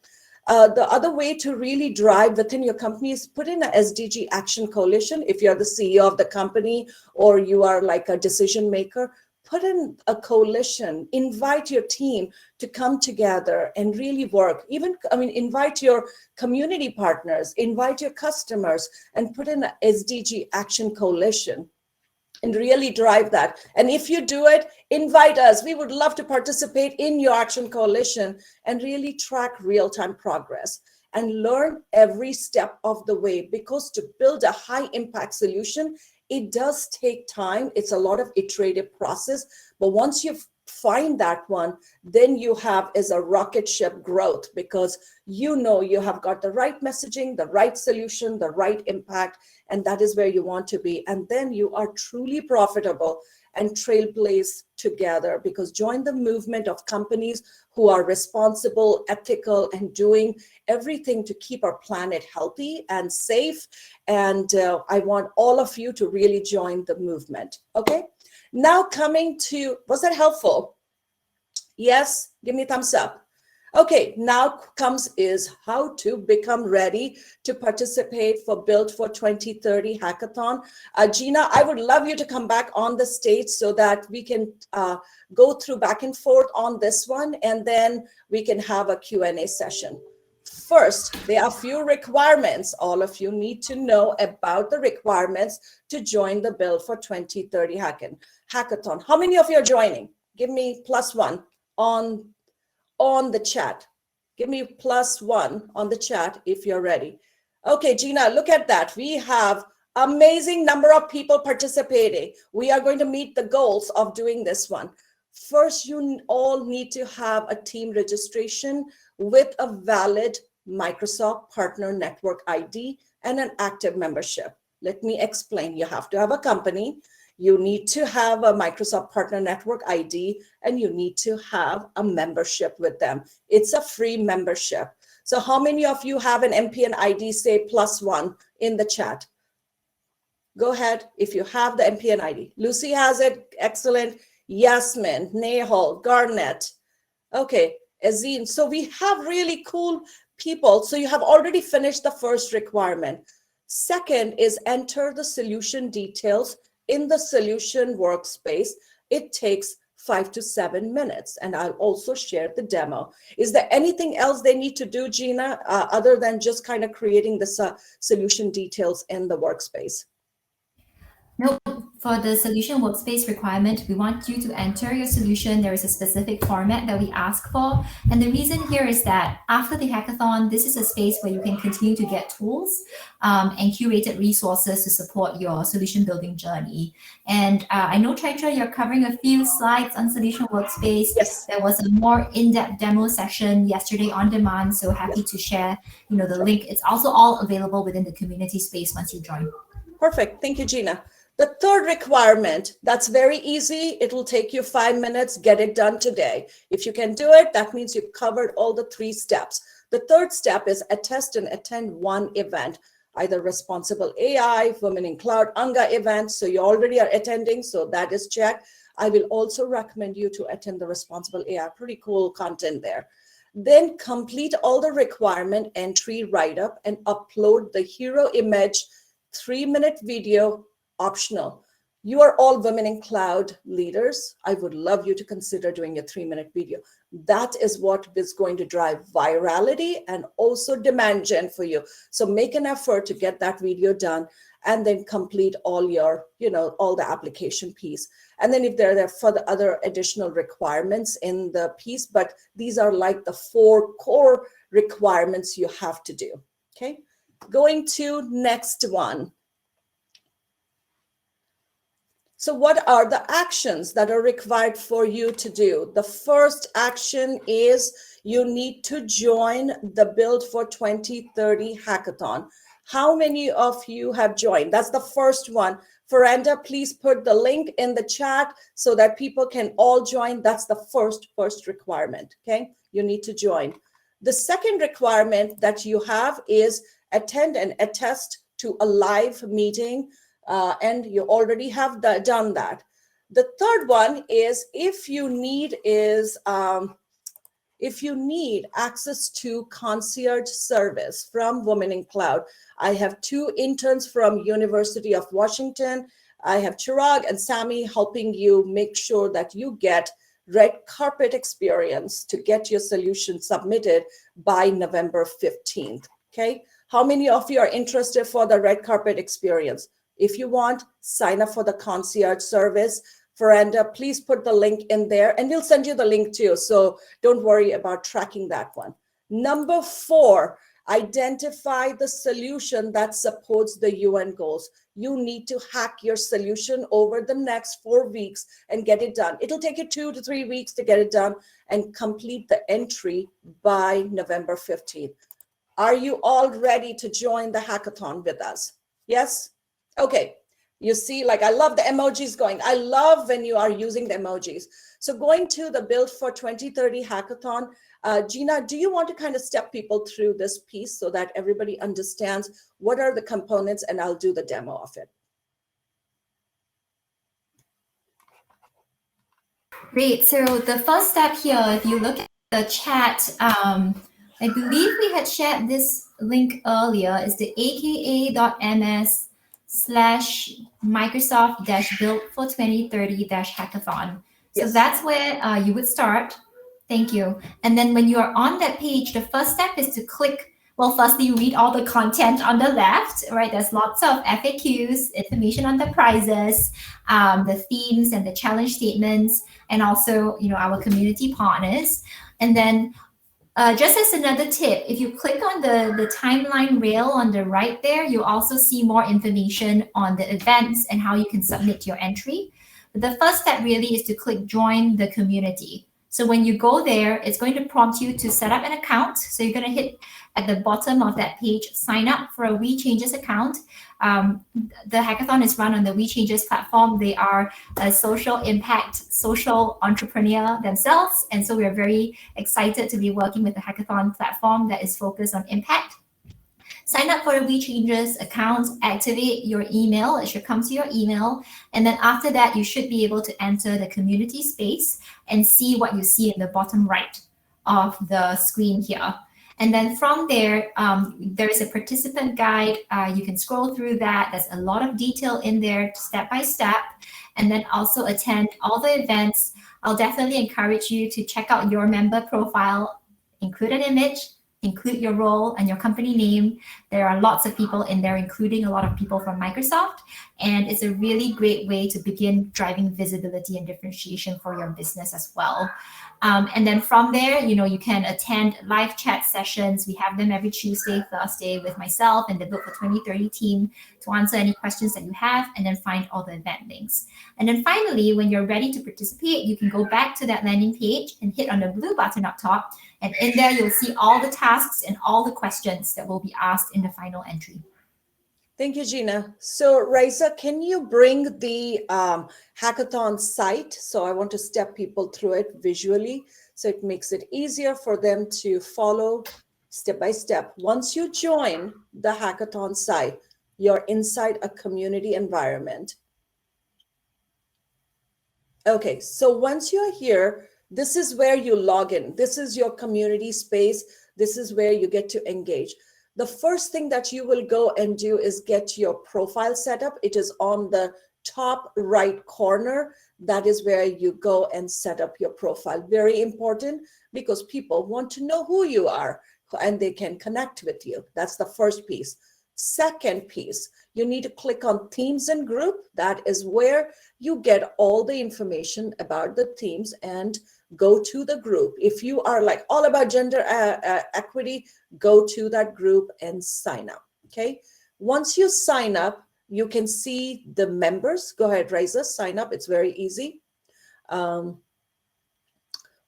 The other way to really drive within your company is put in a SDG action coalition. If you're the CEO of the company or you are like a decision maker, put in a coalition, invite your team to come together and really work. Invite your community partners, invite your customers, and put in an SDG action coalition and really drive that. And if you do it, invite us. We would love to participate in your action coalition and really track real-time progress and learn every step of the way, because to build a high impact solution, it does take time. It's a lot of iterative process, but once you find that one, then you have is a rocket ship growth, because you have got the right messaging, the right solution, the right impact, and that is where you want to be. And then you are truly profitable and trailblaze together, because join the movement of companies who are responsible, ethical, and doing everything to keep our planet healthy and safe. And I want all of you to really join the movement. Okay, now coming to, was that helpful? Yes, give me a thumbs up. Okay, now comes is how to become ready to participate for Build for 2030 Hackathon. Gina, I would love you to come back on the stage so that we can go through back and forth on this one, and then we can have a Q&A session. First, there are a few requirements. All of you need to know about the requirements to join the Build for 2030 Hackathon. How many of you are joining? Give me +1 on the chat. Give me +1 on the chat if you're ready. Okay, Gina, look at that. We have amazing number of people participating. We are going to meet the goals of doing this one. First, you all need to have a team registration with a valid Microsoft Partner Network ID and an active membership. Let me explain. You have to have a company. You need to have a Microsoft Partner Network ID, and you need to have a membership with them. It's a free membership. So how many of you have an MPN ID, say +1 in the chat? Go ahead if you have the MPN ID. Lucy has it. Excellent. Yasmin, Nehal, Garnett. Okay, Azine. So we have really cool people. So you have already finished the first requirement. Second is enter the solution details in the solution workspace. It takes 5 to 7 minutes, and I'll also share the demo. Is there anything else they need to do, Gina, other than just kind of creating the solution details in the workspace? No, for the solution workspace requirement, we want you to enter your solution. There is a specific format that we ask for. And the reason here is that after the hackathon, this is a space where you can continue to get tools and curated resources to support your solution building journey. And I know, Chaitra, you're covering a few slides on solution workspace. Yes. There was a more in-depth demo session yesterday on demand. So happy to share, the link. It's also all available within the community space once you join. Perfect. Thank you, Gina. The third requirement, that's very easy. It will take you 5 minutes. Get it done today. If you can do it, that means you've covered all the 3 steps. The third step is attest and attend one event, either Responsible AI, Women in Cloud, UNGA event. So you already are attending, so that is checked. I will also recommend you to attend the Responsible AI. Pretty cool content there. Then complete all the requirement entry write-up and upload the hero image 3-minute video. Optional. You are all Women in Cloud leaders. I would love you to consider doing a 3-minute video. That is what is going to drive virality and also demand gen for you. So make an effort to get that video done and then complete all your, all the application piece. And then if there are further other additional requirements in the piece, but these are like the 4 core requirements you have to do. Okay. Going to next one. So what are the actions that are required for you to do? The first action is you need to join the Build for 2030 Hackathon. How many of you have joined? That's the first one. Ferenda, please put the link in the chat so that people can all join. That's the first requirement, okay? You need to join. The second requirement that you have is attend and attest to a live meeting. And you already have done that. The third one is if you need access to concierge service from Women in Cloud. I have 2 interns from University of Washington. I have Chirag and Sami helping you make sure that you get red carpet experience to get your solution submitted by November 15th. Okay. How many of you are interested for the red carpet experience? If you want, sign up for the concierge service. Ferenda, please put the link in there and we'll send you the link too. So don't worry about tracking that one. Number 4, identify the solution that supports the UN goals. You need to hack your solution over the next 4 weeks and get it done. It'll take you 2 to 3 weeks to get it done and complete the entry by November 15th. Are you all ready to join the hackathon with us? Yes? Okay, you see, like I love the emojis going. I love when you are using the emojis. So going to the Build for 2030 Hackathon, Gina, do you want to kind of step people through this piece so that everybody understands what are the components, and I'll do the demo of it. Great. So the first step here, if you look at the chat, I believe we had shared this link earlier, is the aka.ms/Microsoft-Build for 2030-Hackathon. So Yes. that's where you would start. Thank you. And then when you are on that page, the first step is to click. Well, firstly, you read all the content on the left, right? There's lots of FAQs, information on the prizes, the themes and the challenge statements, and also, our community partners. And then Just as another tip, if you click on the timeline rail on the right there, you'll also see more information on the events and how you can submit your entry. But the first step really is to click join the community. So when you go there, it's going to prompt you to set up an account. So you're going to hit at the bottom of that page, sign up for a WeChanges account. The hackathon is run on the WeChanges platform. They are a social impact, social entrepreneur themselves. And so we're very excited to be working with the hackathon platform that is focused on impact. Sign up for a WeChanges account, activate your email. It should come to your email. And then after that, you should be able to enter the community space and see what you see in the bottom right of the screen here. And then from there, there is a participant guide. You can scroll through that. There's a lot of detail in there, step by step, and then also attend all the events. I'll definitely encourage you to check out your member profile, include an image, include your role and your company name. There are lots of people in there, including a lot of people from Microsoft. And it's a really great way to begin driving visibility and differentiation for your business as well. And then from there, you can attend live chat sessions. We have them every Tuesday, Thursday with myself and the Build for 2030 team to answer any questions that you have and then find all the event links. And then finally, when you're ready to participate, you can go back to that landing page and hit on the blue button up top. And in there, you'll see all the tasks and all the questions that will be asked in the final entry. Thank you, Gina. So Raisa, can you bring the hackathon site? So I want to step people through it visually, so it makes it easier for them to follow step by step. Once you join the hackathon site, you're inside a community environment. Okay, so once you're here, this is where you log in. This is your community space. This is where you get to engage. The first thing that you will go and do is get your profile set up. It is on the top right corner. That is where you go and set up your profile. Very important, because people want to know who you are and they can connect with you. That's the first piece. Second piece, you need to click on themes and group. That is where you get all the information about the themes and go to the group. If you are like all about gender equity, go to that group and sign up. Okay. Once you sign up, you can see the members. Go ahead, Raisa, sign up. It's very easy.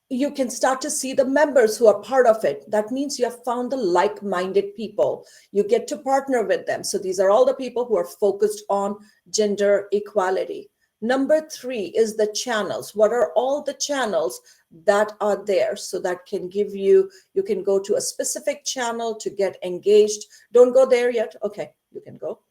You can start to see the members who are part of it. That means you have found the like-minded people. You get to partner with them. So these are all the people who are focused on gender equality. Number 3 is the channels. What are all the channels that are there? So that can give you can go to a specific channel to get engaged. Don't go there yet. Okay, you can go.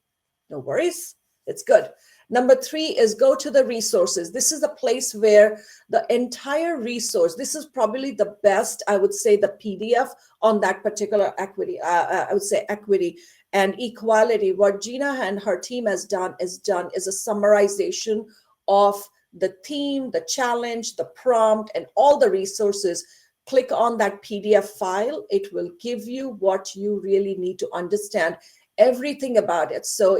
No worries. It's good. Number 3 is go to the resources. This is a place where the entire resource, this is probably the best, I would say, the PDF on that particular equity, I would say equity and equality. What Gina and her team has done is a summarization of the theme, the challenge, the prompt, and all the resources. Click on that PDF file. It will give you what you really need to understand, everything about it. So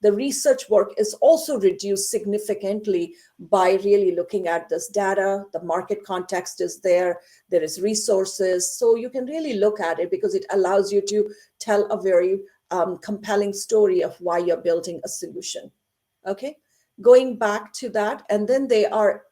the research work is also reduced significantly by really looking at this data. The market context is there. There is resources. So you can really look at it because it allows you to tell a very compelling story of why you're building a solution. Okay, going back to that. And then there are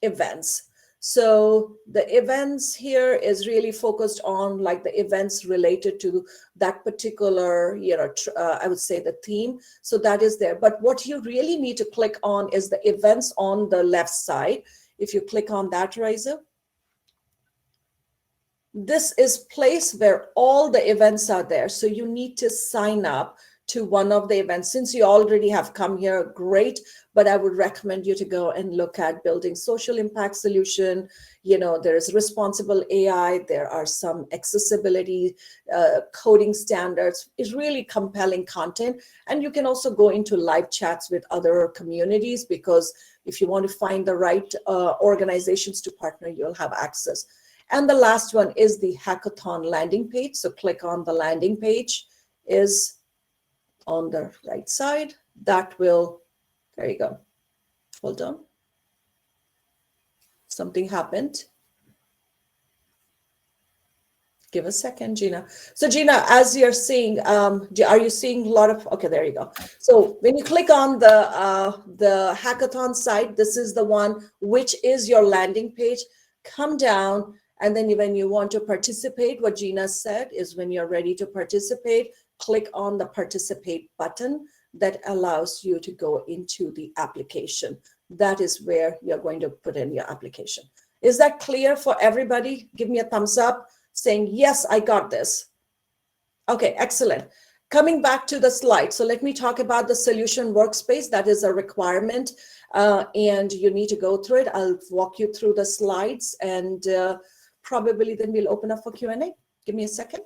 events. So the events here is really focused on like the events related to that particular, I would say the theme. So that is there. But what you really need to click on is the events on the left side. If you click on that, Raisa, this is place where all the events are there. So you need to sign up to one of the events. Since you already have come here, great, but I would recommend you to go and look at building social impact solution. There's responsible AI, there are some accessibility coding standards. It's really compelling content. And you can also go into live chats with other communities, because if you want to find the right organizations to partner, you'll have access. And the last one is the hackathon landing page. So click on the landing page, is on the right side. That will, there you go. Hold on. Something happened. Give a second, Gina. So Gina, as you're seeing, are you seeing a lot of, okay, there you go. So when you click on the hackathon site, this is the one which is your landing page. Come down, and then when you want to participate, what Gina said is when you're ready to participate, click on the participate button that allows you to go into the application. That is where you're going to put in your application. Is that clear for everybody? Give me a thumbs up saying, yes, I got this. Okay, excellent. Coming back to the slide. So let me talk about the solution workspace. That is a requirement, and you need to go through it. I'll walk you through the slides, and probably then we'll open up for Q&A. Give me a second.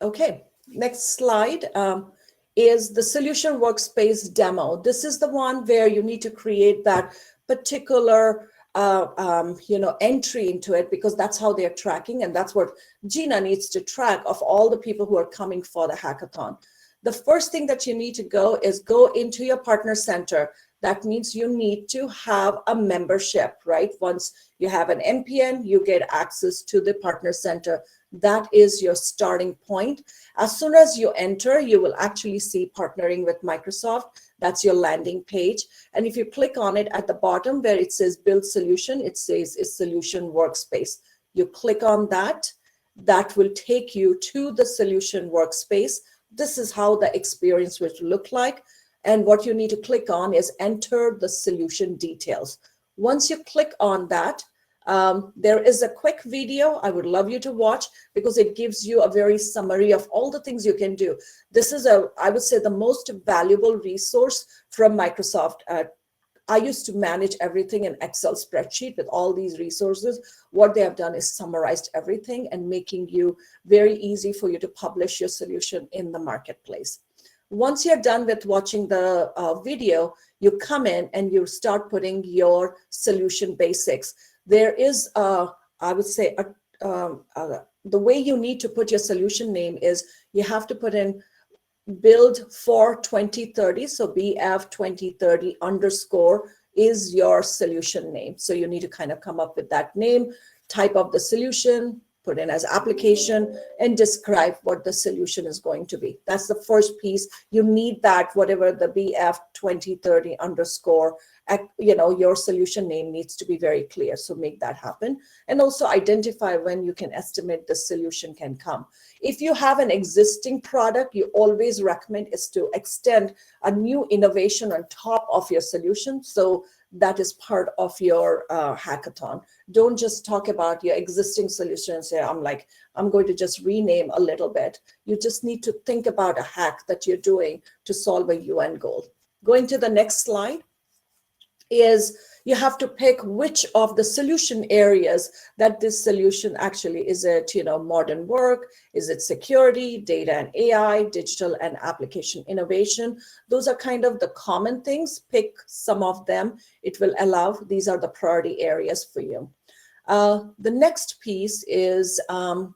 Okay, next slide. Is the solution workspace demo. This is the one where you need to create that particular entry into it, because that's how they're tracking, and that's what Gina needs to track of all the people who are coming for the hackathon. The first thing that you need to go is go into your partner center. That means you need to have a membership, right? Once you have an MPN, you get access to the partner center. That is your starting point. As soon as you enter, you will actually see partnering with Microsoft. That's your landing page. And if you click on it at the bottom where it says build solution, it says is solution workspace. You click on that, that will take you to the solution workspace. This is how the experience will look like. And what you need to click on is enter the solution details. Once you click on that, there is a quick video I would love you to watch, because it gives you a very summary of all the things you can do. This is I would say, the most valuable resource from Microsoft. I used to manage everything in Excel spreadsheet with all these resources. What they have done is summarized everything and making you very easy for you to publish your solution in the marketplace. Once you're done with watching the video, you come in and you start putting your solution basics. There is, I would say, the way you need to put your solution name is you have to put in build for 2030. So BF 2030 _ is your solution name. So you need to kind of come up with that name, type of the solution, put in as application, and describe what the solution is going to be. That's the first piece. You need that, whatever the BF 2030 _ your solution name needs to be very clear. So make that happen. And also identify when you can estimate the solution can come. If you have an existing product, you always recommend is to extend a new innovation on top of your solution. So that is part of your hackathon. Don't just talk about your existing solution and say, I'm going to just rename a little bit. You just need to think about a hack that you're doing to solve a UN goal. Going to the next slide is you have to pick which of the solution areas that this solution actually is. It modern work, is it security, data and AI, digital and application innovation? Those are kind of the common things. Pick some of them. It will allow, these are the priority areas for you. The next piece is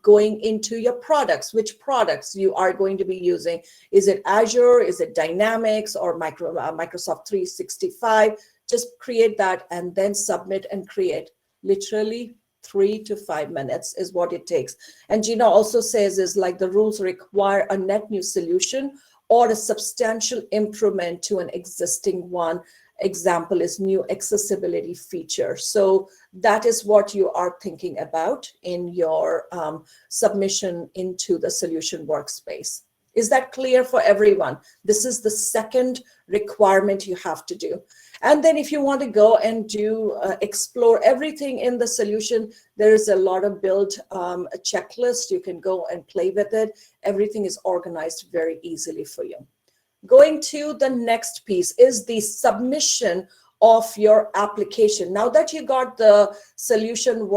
going into your products. Which products you are going to be using? Is it Azure? Is it Dynamics or Microsoft 365? Just create that and then submit and create. Literally 3 to 5 minutes is what it takes. And Gina also says is like the rules require a net new solution or a substantial improvement to an existing one. Example is new accessibility feature. So that is what you are thinking about in your submission into the solution workspace. Is that clear for everyone? This is the second requirement you have to do. And then if you want to go and do explore everything in the solution, there is a lot of build a checklist. You can go and play with it. Everything is organized very easily for you. Going to the next piece is the submission of your application. Now that you got the solution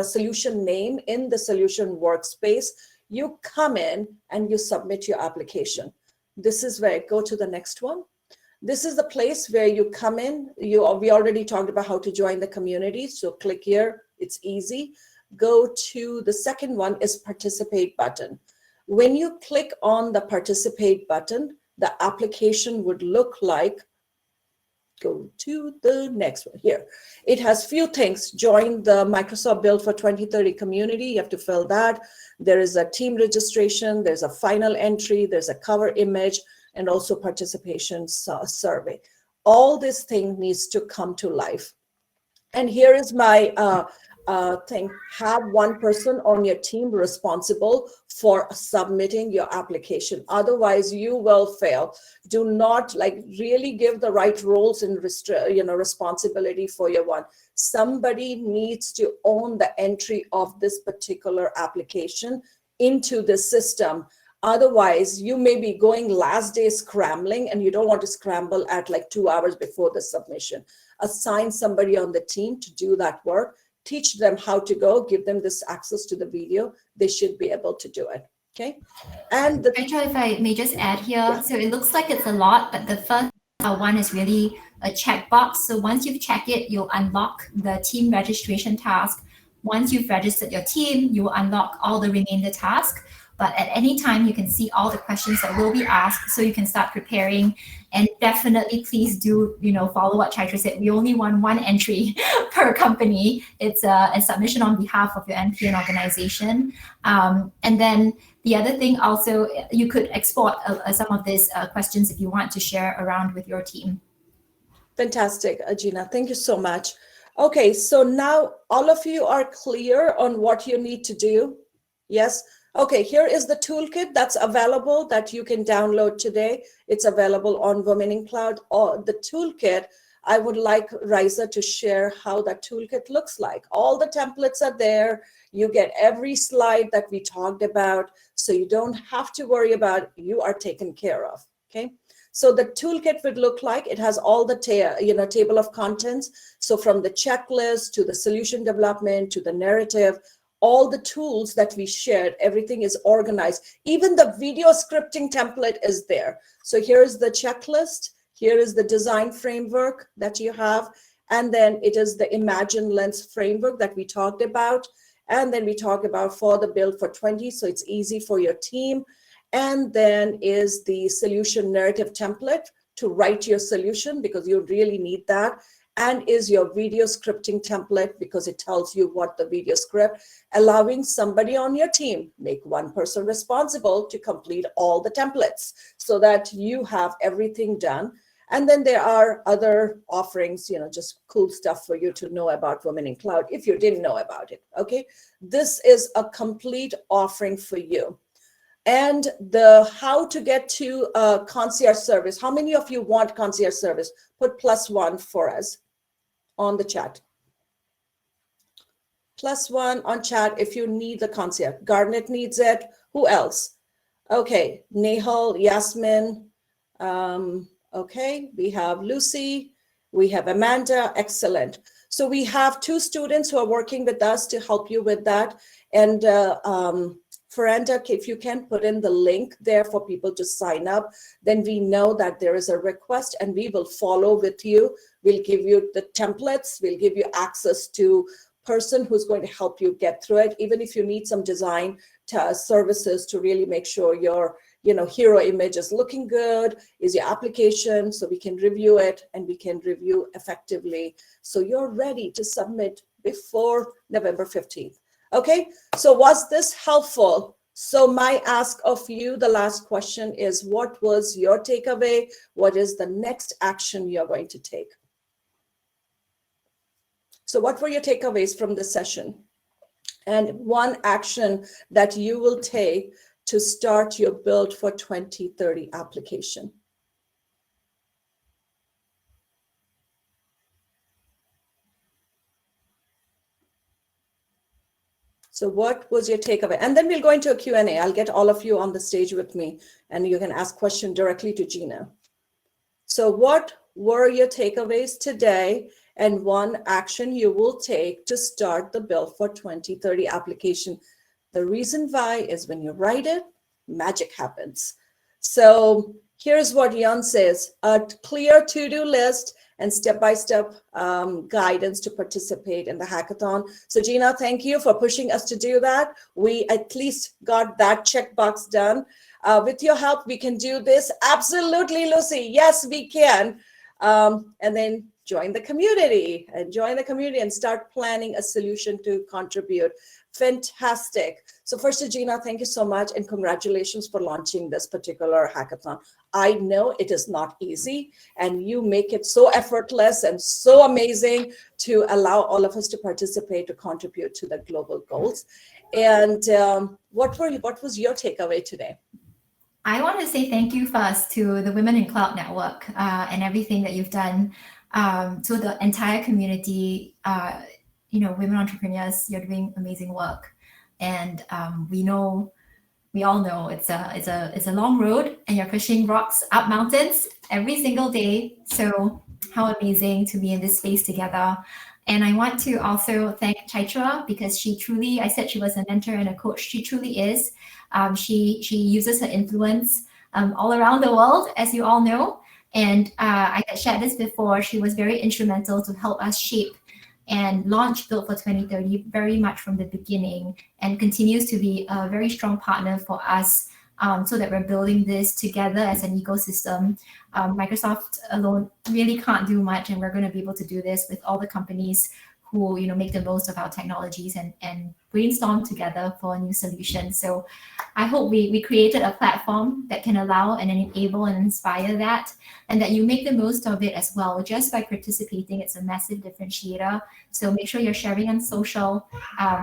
solution name in the solution workspace, you come in and you submit your application. This is where, go to the next one. This is the place where you come in. We already talked about how to join the community. So click here, it's easy. Go to the second one is participate button. When you click on the participate button, the application would look like go to the next one here. It has few things. Join the Microsoft Build for 2030 community. You have to fill that. There is a team registration. There's a final entry. There's a cover image and also participation survey. All this thing needs to come to life. And here is my thing. Have one person on your team responsible for submitting your application. Otherwise, you will fail. Do not really give the right roles and responsibility for your one. Somebody needs to own the entry of this particular application into the system. Otherwise, you may be going last day scrambling, and you don't want to scramble at 2 hours before the submission. Assign somebody on the team to do that work. Teach them how to go, give them this access to the video. They should be able to do it. Okay. And Rachel, if I may just add here, so it looks like it's a lot, but the first one is really a checkbox. So once you've checked it, you'll unlock the team registration task. Once you've registered your team, you will unlock all the remainder tasks. But at any time, you can see all the questions that will be asked, so you can start preparing. And definitely, please do, follow what Chaitra said. We only want one entry per company. It's a submission on behalf of your NPN organization. And then the other thing also, you could export some of these questions if you want to share around with your team. Fantastic, Gina. Thank you so much. Okay, so now all of you are clear on what you need to do. Yes. Okay, here is the toolkit that's available that you can download today. It's available on Women in Cloud. Or the toolkit, I would like Riza to share how that toolkit looks like. All the templates are there. You get every slide that we talked about, so you don't have to worry about it. You are taken care of, okay? So the toolkit would look like, it has all the table of contents. So from the checklist to the solution development to the narrative, all the tools that we shared, everything is organized. Even the video scripting template is there. So here's the checklist. Here is the design framework that you have. And then it is the Imagine Lens framework that we talked about. And then we talk about for the build for 20, so it's easy for your team. And then is the solution narrative template to write your solution, because you really need that. And is your video scripting template, because it tells you what the video script, allowing somebody on your team, make one person responsible to complete all the templates so that you have everything done. And then there are other offerings, just cool stuff for you to know about Women in Cloud if you didn't know about it, okay? This is a complete offering for you. And the how to get to concierge service. How many of you want concierge service? Put +1 for us on the chat. +1 on chat if you need the concierge. Garnet needs it. Who else? Okay, Nehal, Yasmin. Okay, we have Lucy. We have Amanda. Excellent. So we have 2 students who are working with us to help you with that. And Faranda, if you can put in the link there for people to sign up, then we know that there is a request and we will follow with you. We'll give you the templates. We'll give you access to person who's going to help you get through it. Even if you need some design services to really make sure your hero image is looking good, is your application, so we can review it and we can review effectively. So you're ready to submit before November 15th. Okay, so was this helpful? So my ask of you, the last question is, what was your takeaway? What is the next action you're going to take? So what were your takeaways from this session? And one action that you will take to start your Build for 2030 application. So what was your takeaway? And then we'll go into a Q&A. I'll get all of you on the stage with me and you can ask questions directly to Gina. So what were your takeaways today and one action you will take to start the Build for 2030 application? The reason why is when you write it, magic happens. So here's what Jan says, a clear to-do list and step-by-step guidance to participate in the hackathon. So Gina, thank you for pushing us to do that. We at least got that checkbox done. With your help, we can do this. Absolutely, Lucy. Yes, we can. And then join the community and start planning a solution to contribute. Fantastic. So first, Gina, thank you so much and congratulations for launching this particular hackathon. I know it is not easy and you make it so effortless and so amazing to allow all of us to participate, to contribute to the global goals. And what was your takeaway today? I want to say thank you first to the Women in Cloud Network and everything that you've done to the entire community. Women entrepreneurs, you're doing amazing work, and we all know it's a long road, and you're pushing rocks up mountains every single day. So how amazing to be in this space together. And I want to also thank Chaitra because she truly, I said she was a mentor and a coach. She truly is. She uses her influence all around the world, as you all know. And I had shared this before. She was very instrumental to help us shape and launch Built for 2030 very much from the beginning, and continues to be a very strong partner for us so that we're building this together as an ecosystem. Microsoft alone really can't do much, and we're going to be able to do this with all the companies who make the most of our technologies and brainstorm together for a new solution. So I hope we created a platform that can allow and enable and inspire that, and that you make the most of it as well. Just by participating, it's a massive differentiator. So make sure you're sharing on social,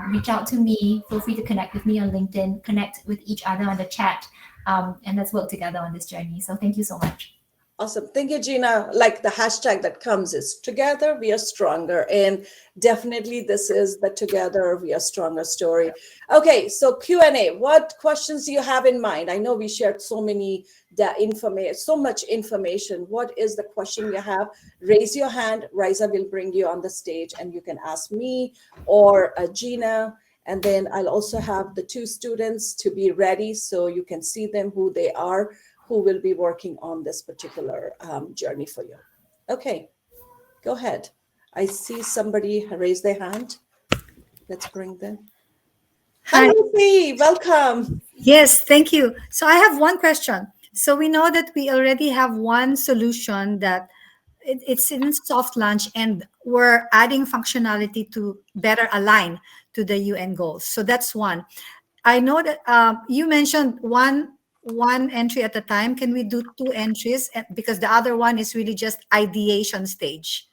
reach out to me, feel free to connect with me on LinkedIn, connect with each other on the chat, and let's work together on this journey. So thank you so much. Awesome. Thank you, Gina. Like the hashtag that comes is together we are stronger. And definitely this is the together we are stronger story. Okay, so Q&A. What questions do you have in mind? I know we shared so much information. What is the question you have? Raise your hand. Riza will bring you on the stage and you can ask me or Gina. And then I'll also have the two students to be ready so you can see them, who they are, who will be working on this particular journey for you. Okay, go ahead. I see somebody raise their hand. Let's bring them. Hi, Lucy, welcome. Yes, thank you. So I have one question. So we know that we already have one solution that it's in soft launch, and we're adding functionality to better align to the UN goals. So that's one. I know that you mentioned one entry at a time. Can we do two entries? Because the other one is really just ideation stage,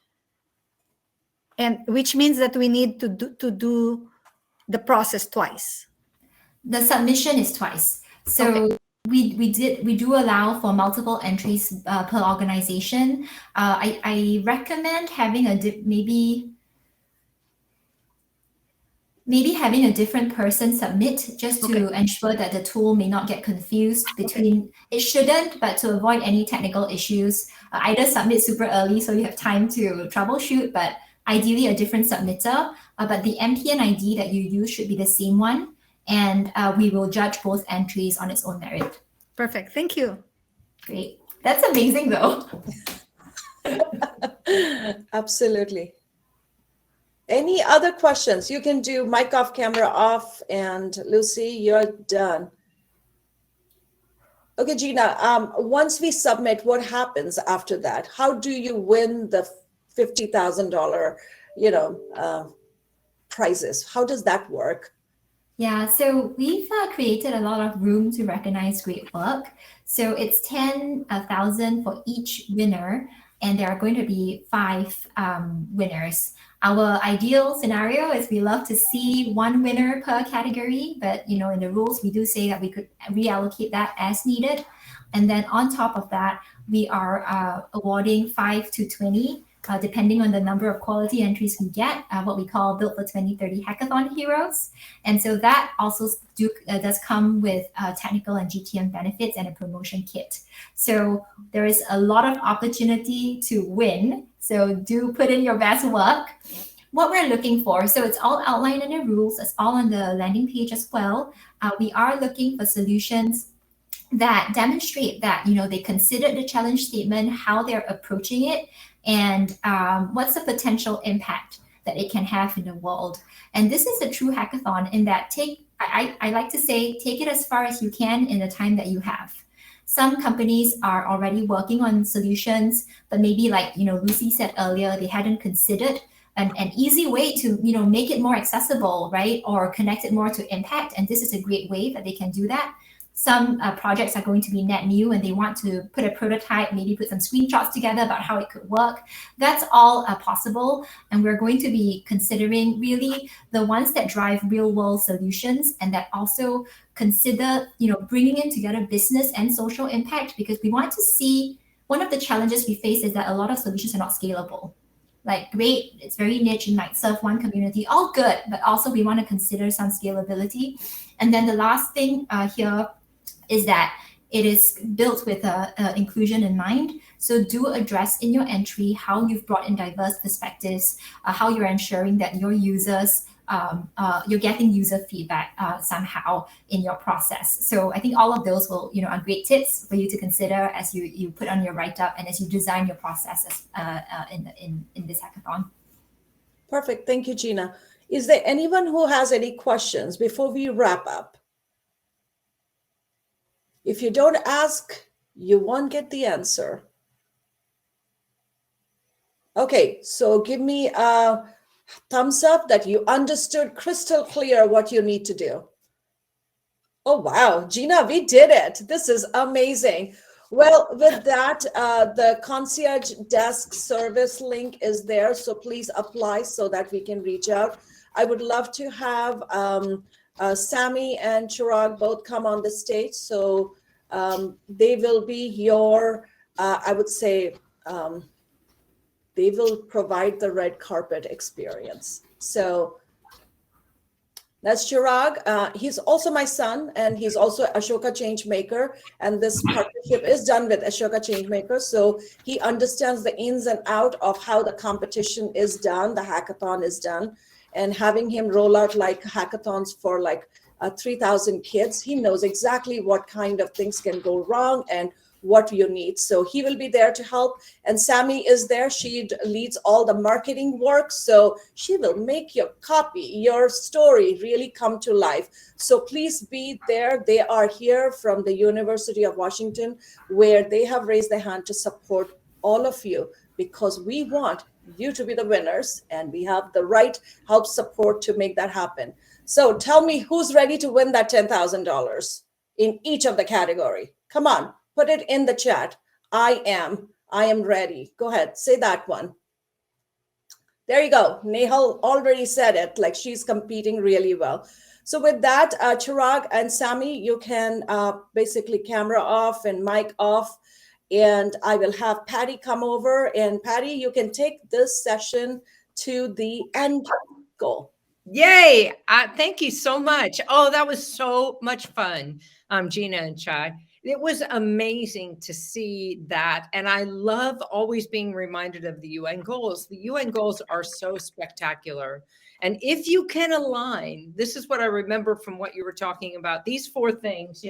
and which means that we need to do the process twice. The submission is twice. So okay. We do allow for multiple entries per organization. I recommend having maybe having a different person submit, just to ensure that the tool may not get confused between, it shouldn't, but to avoid any technical issues, either submit super early so you have time to troubleshoot, but ideally a different submitter. But the MPN ID that you use should be the same one, and we will judge both entries on its own merit. Perfect, thank you. Great, that's amazing though. Absolutely. Any other questions? You can do mic off, camera off, and Lucy, you're done. Okay, Gina, once we submit, what happens after that? How do you win the $50,000, prizes? How does that work? Yeah, so we've created a lot of room to recognize great work. So it's 10,000 for each winner, and there are going to be 5 winners. Our ideal scenario is we love to see 1 winner per category, but in the rules, we do say that we could reallocate that as needed. And then on top of that, we are awarding 5 to 20, depending on the number of quality entries we get, what we call Built for 2030 Hackathon Heroes. And so that also does come with technical and GTM benefits and a promotion kit. So there is a lot of opportunity to win. So do put in your best work. What we're looking for, so it's all outlined in the rules, it's all on the landing page as well. We are looking for solutions that demonstrate that, they considered the challenge statement, how they're approaching it, and what's the potential impact that it can have in the world. And this is a true hackathon in that I like to say, take it as far as you can in the time that you have. Some companies are already working on solutions, but maybe like, Lucy said earlier, they hadn't considered an easy way to, make it more accessible, right? Or connect it more to impact. And this is a great way that they can do that. Some projects are going to be net new and they want to put a prototype, maybe put some screenshots together about how it could work. That's all possible. And we're going to be considering really the ones that drive real world solutions and that also consider, bringing in together business and social impact, because we want to see, one of the challenges we face is that a lot of solutions are not scalable. Like, great, it's very niche and might serve one community, all good, but also we want to consider some scalability. And then the last thing here is that it is built with inclusion in mind. So do address in your entry how you've brought in diverse perspectives, how you're ensuring that your users, you're getting user feedback somehow in your process. So I think all of those will, are great tips for you to consider as you put on your write-up and as you design your processes in this hackathon. Perfect. Thank you, Gina. Is there anyone who has any questions before we wrap up? If you don't ask, you won't get the answer. Okay, so give me a thumbs up that you understood crystal clear what you need to do. Oh, wow, Gina, we did it. This is amazing. Well, with that, the concierge desk service link is there, so please apply so that we can reach out. I would love to have Sammy and Chirag both come on the stage. So they will be your, I would say, they will provide the red carpet experience. So that's Chirag. He's also my son, and he's also Ashoka Changemaker. And this partnership is done with Ashoka Changemaker. So he understands the ins and out of how the competition is done, the hackathon is done. And having him roll out like hackathons for like 3,000 kids, he knows exactly what kind of things can go wrong and what you need. So he will be there to help. And Sammy is there. She leads all the marketing work. So she will make your copy, your story really come to life. So please be there. They are here from the University of Washington, where they have raised their hand to support all of you, because we want you to be the winners and we have the right help support to make that happen. So tell me who's ready to win that $10,000 in each of the category. Come on, put it in the chat. I am ready. Go ahead, say that one. There you go. Nehal already said it, like she's competing really well. So with that, Chirag and Sammy, you can basically camera off and mic off. And I will have Patty come over. And Patty, you can take this session to the end goal. Yay. Thank you so much. Oh, that was so much fun, Gina and Chai. It was amazing to see that. And I love always being reminded of the UN goals. The UN goals are so spectacular. And if you can align, this is what I remember from what you were talking about, these 4 things,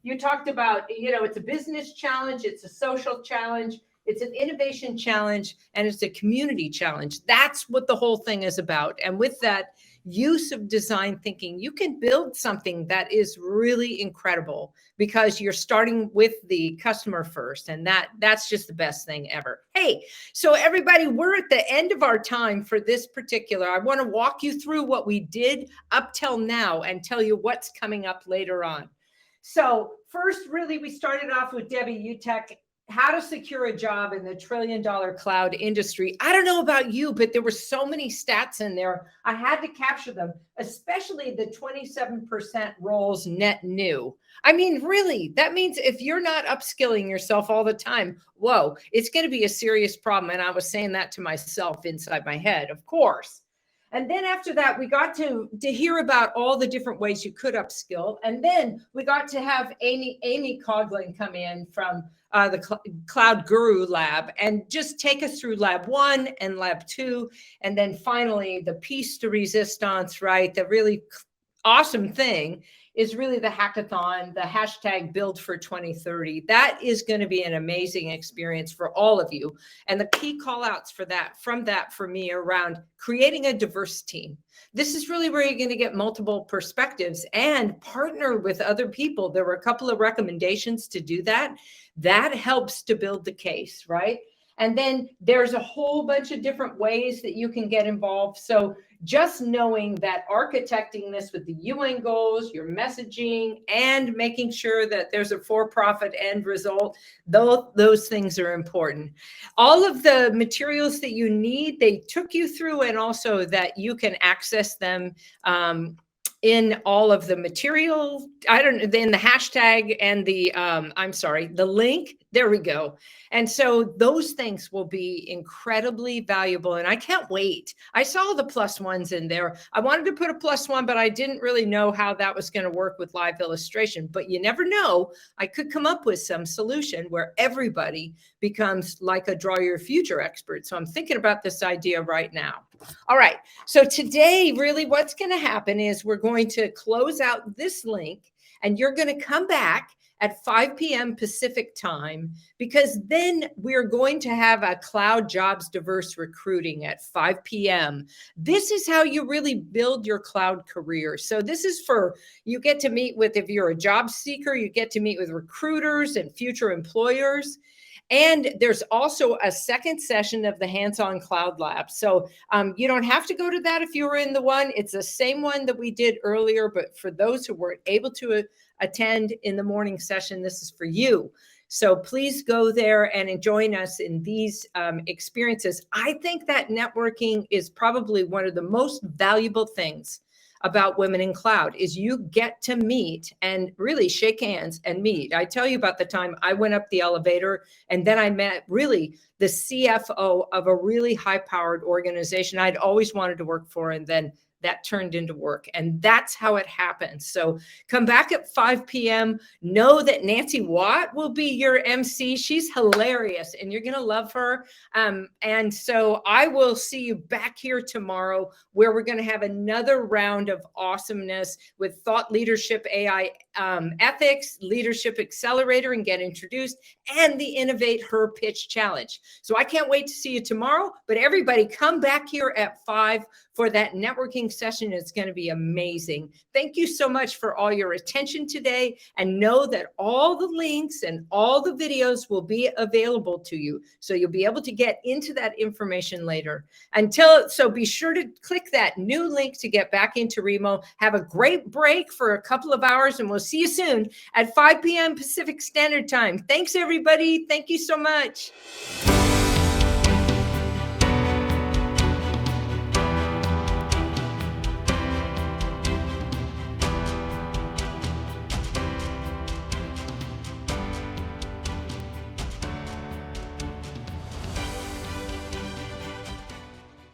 you talked about, it's a business challenge, it's a social challenge, it's an innovation challenge, and it's a community challenge. That's what the whole thing is about. And with that use of design thinking, you can build something that is really incredible because you're starting with the customer first. And that's just the best thing ever. Hey, so everybody, we're at the end of our time for this particular. I want to walk you through what we did up till now and tell you what's coming up later on. So first, really, we started off with Debbie Utek, how to secure a job in the $1 trillion cloud industry. I don't know about you, but there were so many stats in there. I had to capture them, especially the 27% roles net new. I mean, really, that means if you're not upskilling yourself all the time, whoa, it's going to be a serious problem. And I was saying that to myself inside my head, of course. And then after that, we got to hear about all the different ways you could upskill. And then we got to have Amy Coughlin come in from the Cloud Guru Lab and just take us through Lab 1 and Lab 2. And then finally, the piece de resistance, right? The really awesome thing is really the hackathon, the hashtag Build for 2030. That is going to be an amazing experience for all of you. And the key call outs for that for me around creating a diverse team. This is really where you're going to get multiple perspectives and partner with other people. There were a couple of recommendations to do that. That helps to build the case, right? And then there's a whole bunch of different ways that you can get involved. So just knowing that architecting this with the UN goals, your messaging, and making sure that there's a for-profit end result, those things are important. All of the materials that you need, they took you through, and also that you can access them in all of the material, in the hashtag and the link, there we go. And so those things will be incredibly valuable, and I can't wait. I saw the +1s in there. I wanted to put a +1, but I didn't really know how that was going to work with live illustration, but you never know. I could come up with some solution where everybody becomes like a draw your future expert. So I'm thinking about this idea right now. All right. So today, really what's going to happen is we're going to close out this link, and you're going to come back at 5 p.m. Pacific time, because then we're going to have a Cloud Jobs Diverse Recruiting at 5 p.m. This is how you really build your cloud career. So this is for, you get to meet with, if you're a job seeker, you get to meet with recruiters and future employers. And there's also a second session of the Hands-On Cloud Lab. So you don't have to go to that if you were in the one. It's the same one that we did earlier, but for those who weren't able to attend in the morning session, this is for you. So please go there and join us in these experiences. I think that networking is probably one of the most valuable things about Women in Cloud, is you get to meet and really shake hands and meet. I tell you about the time I went up the elevator and then I met really the CFO of a really high-powered organization I'd always wanted to work for, and then that turned into work. And that's how it happens. So come back at 5 p.m. Know that Nancy Watt will be your MC. She's hilarious and you're going to love her. And so I will see you back here tomorrow, where we're going to have another round of awesomeness with thought leadership, AI ethics, leadership accelerator, and get introduced, and the Innovate Her Pitch Challenge. So I can't wait to see you tomorrow, but everybody come back here at 5 for that networking session. It's going to be amazing. Thank you so much for all your attention today, and know that all the links and all the videos will be available to you. So you'll be able to get into that information later. So be sure to click that new link to get back into Remo. Have a great break for a couple of hours, and we'll see you soon at 5 p.m. Pacific Standard Time. Thanks, everybody. Thank you so much.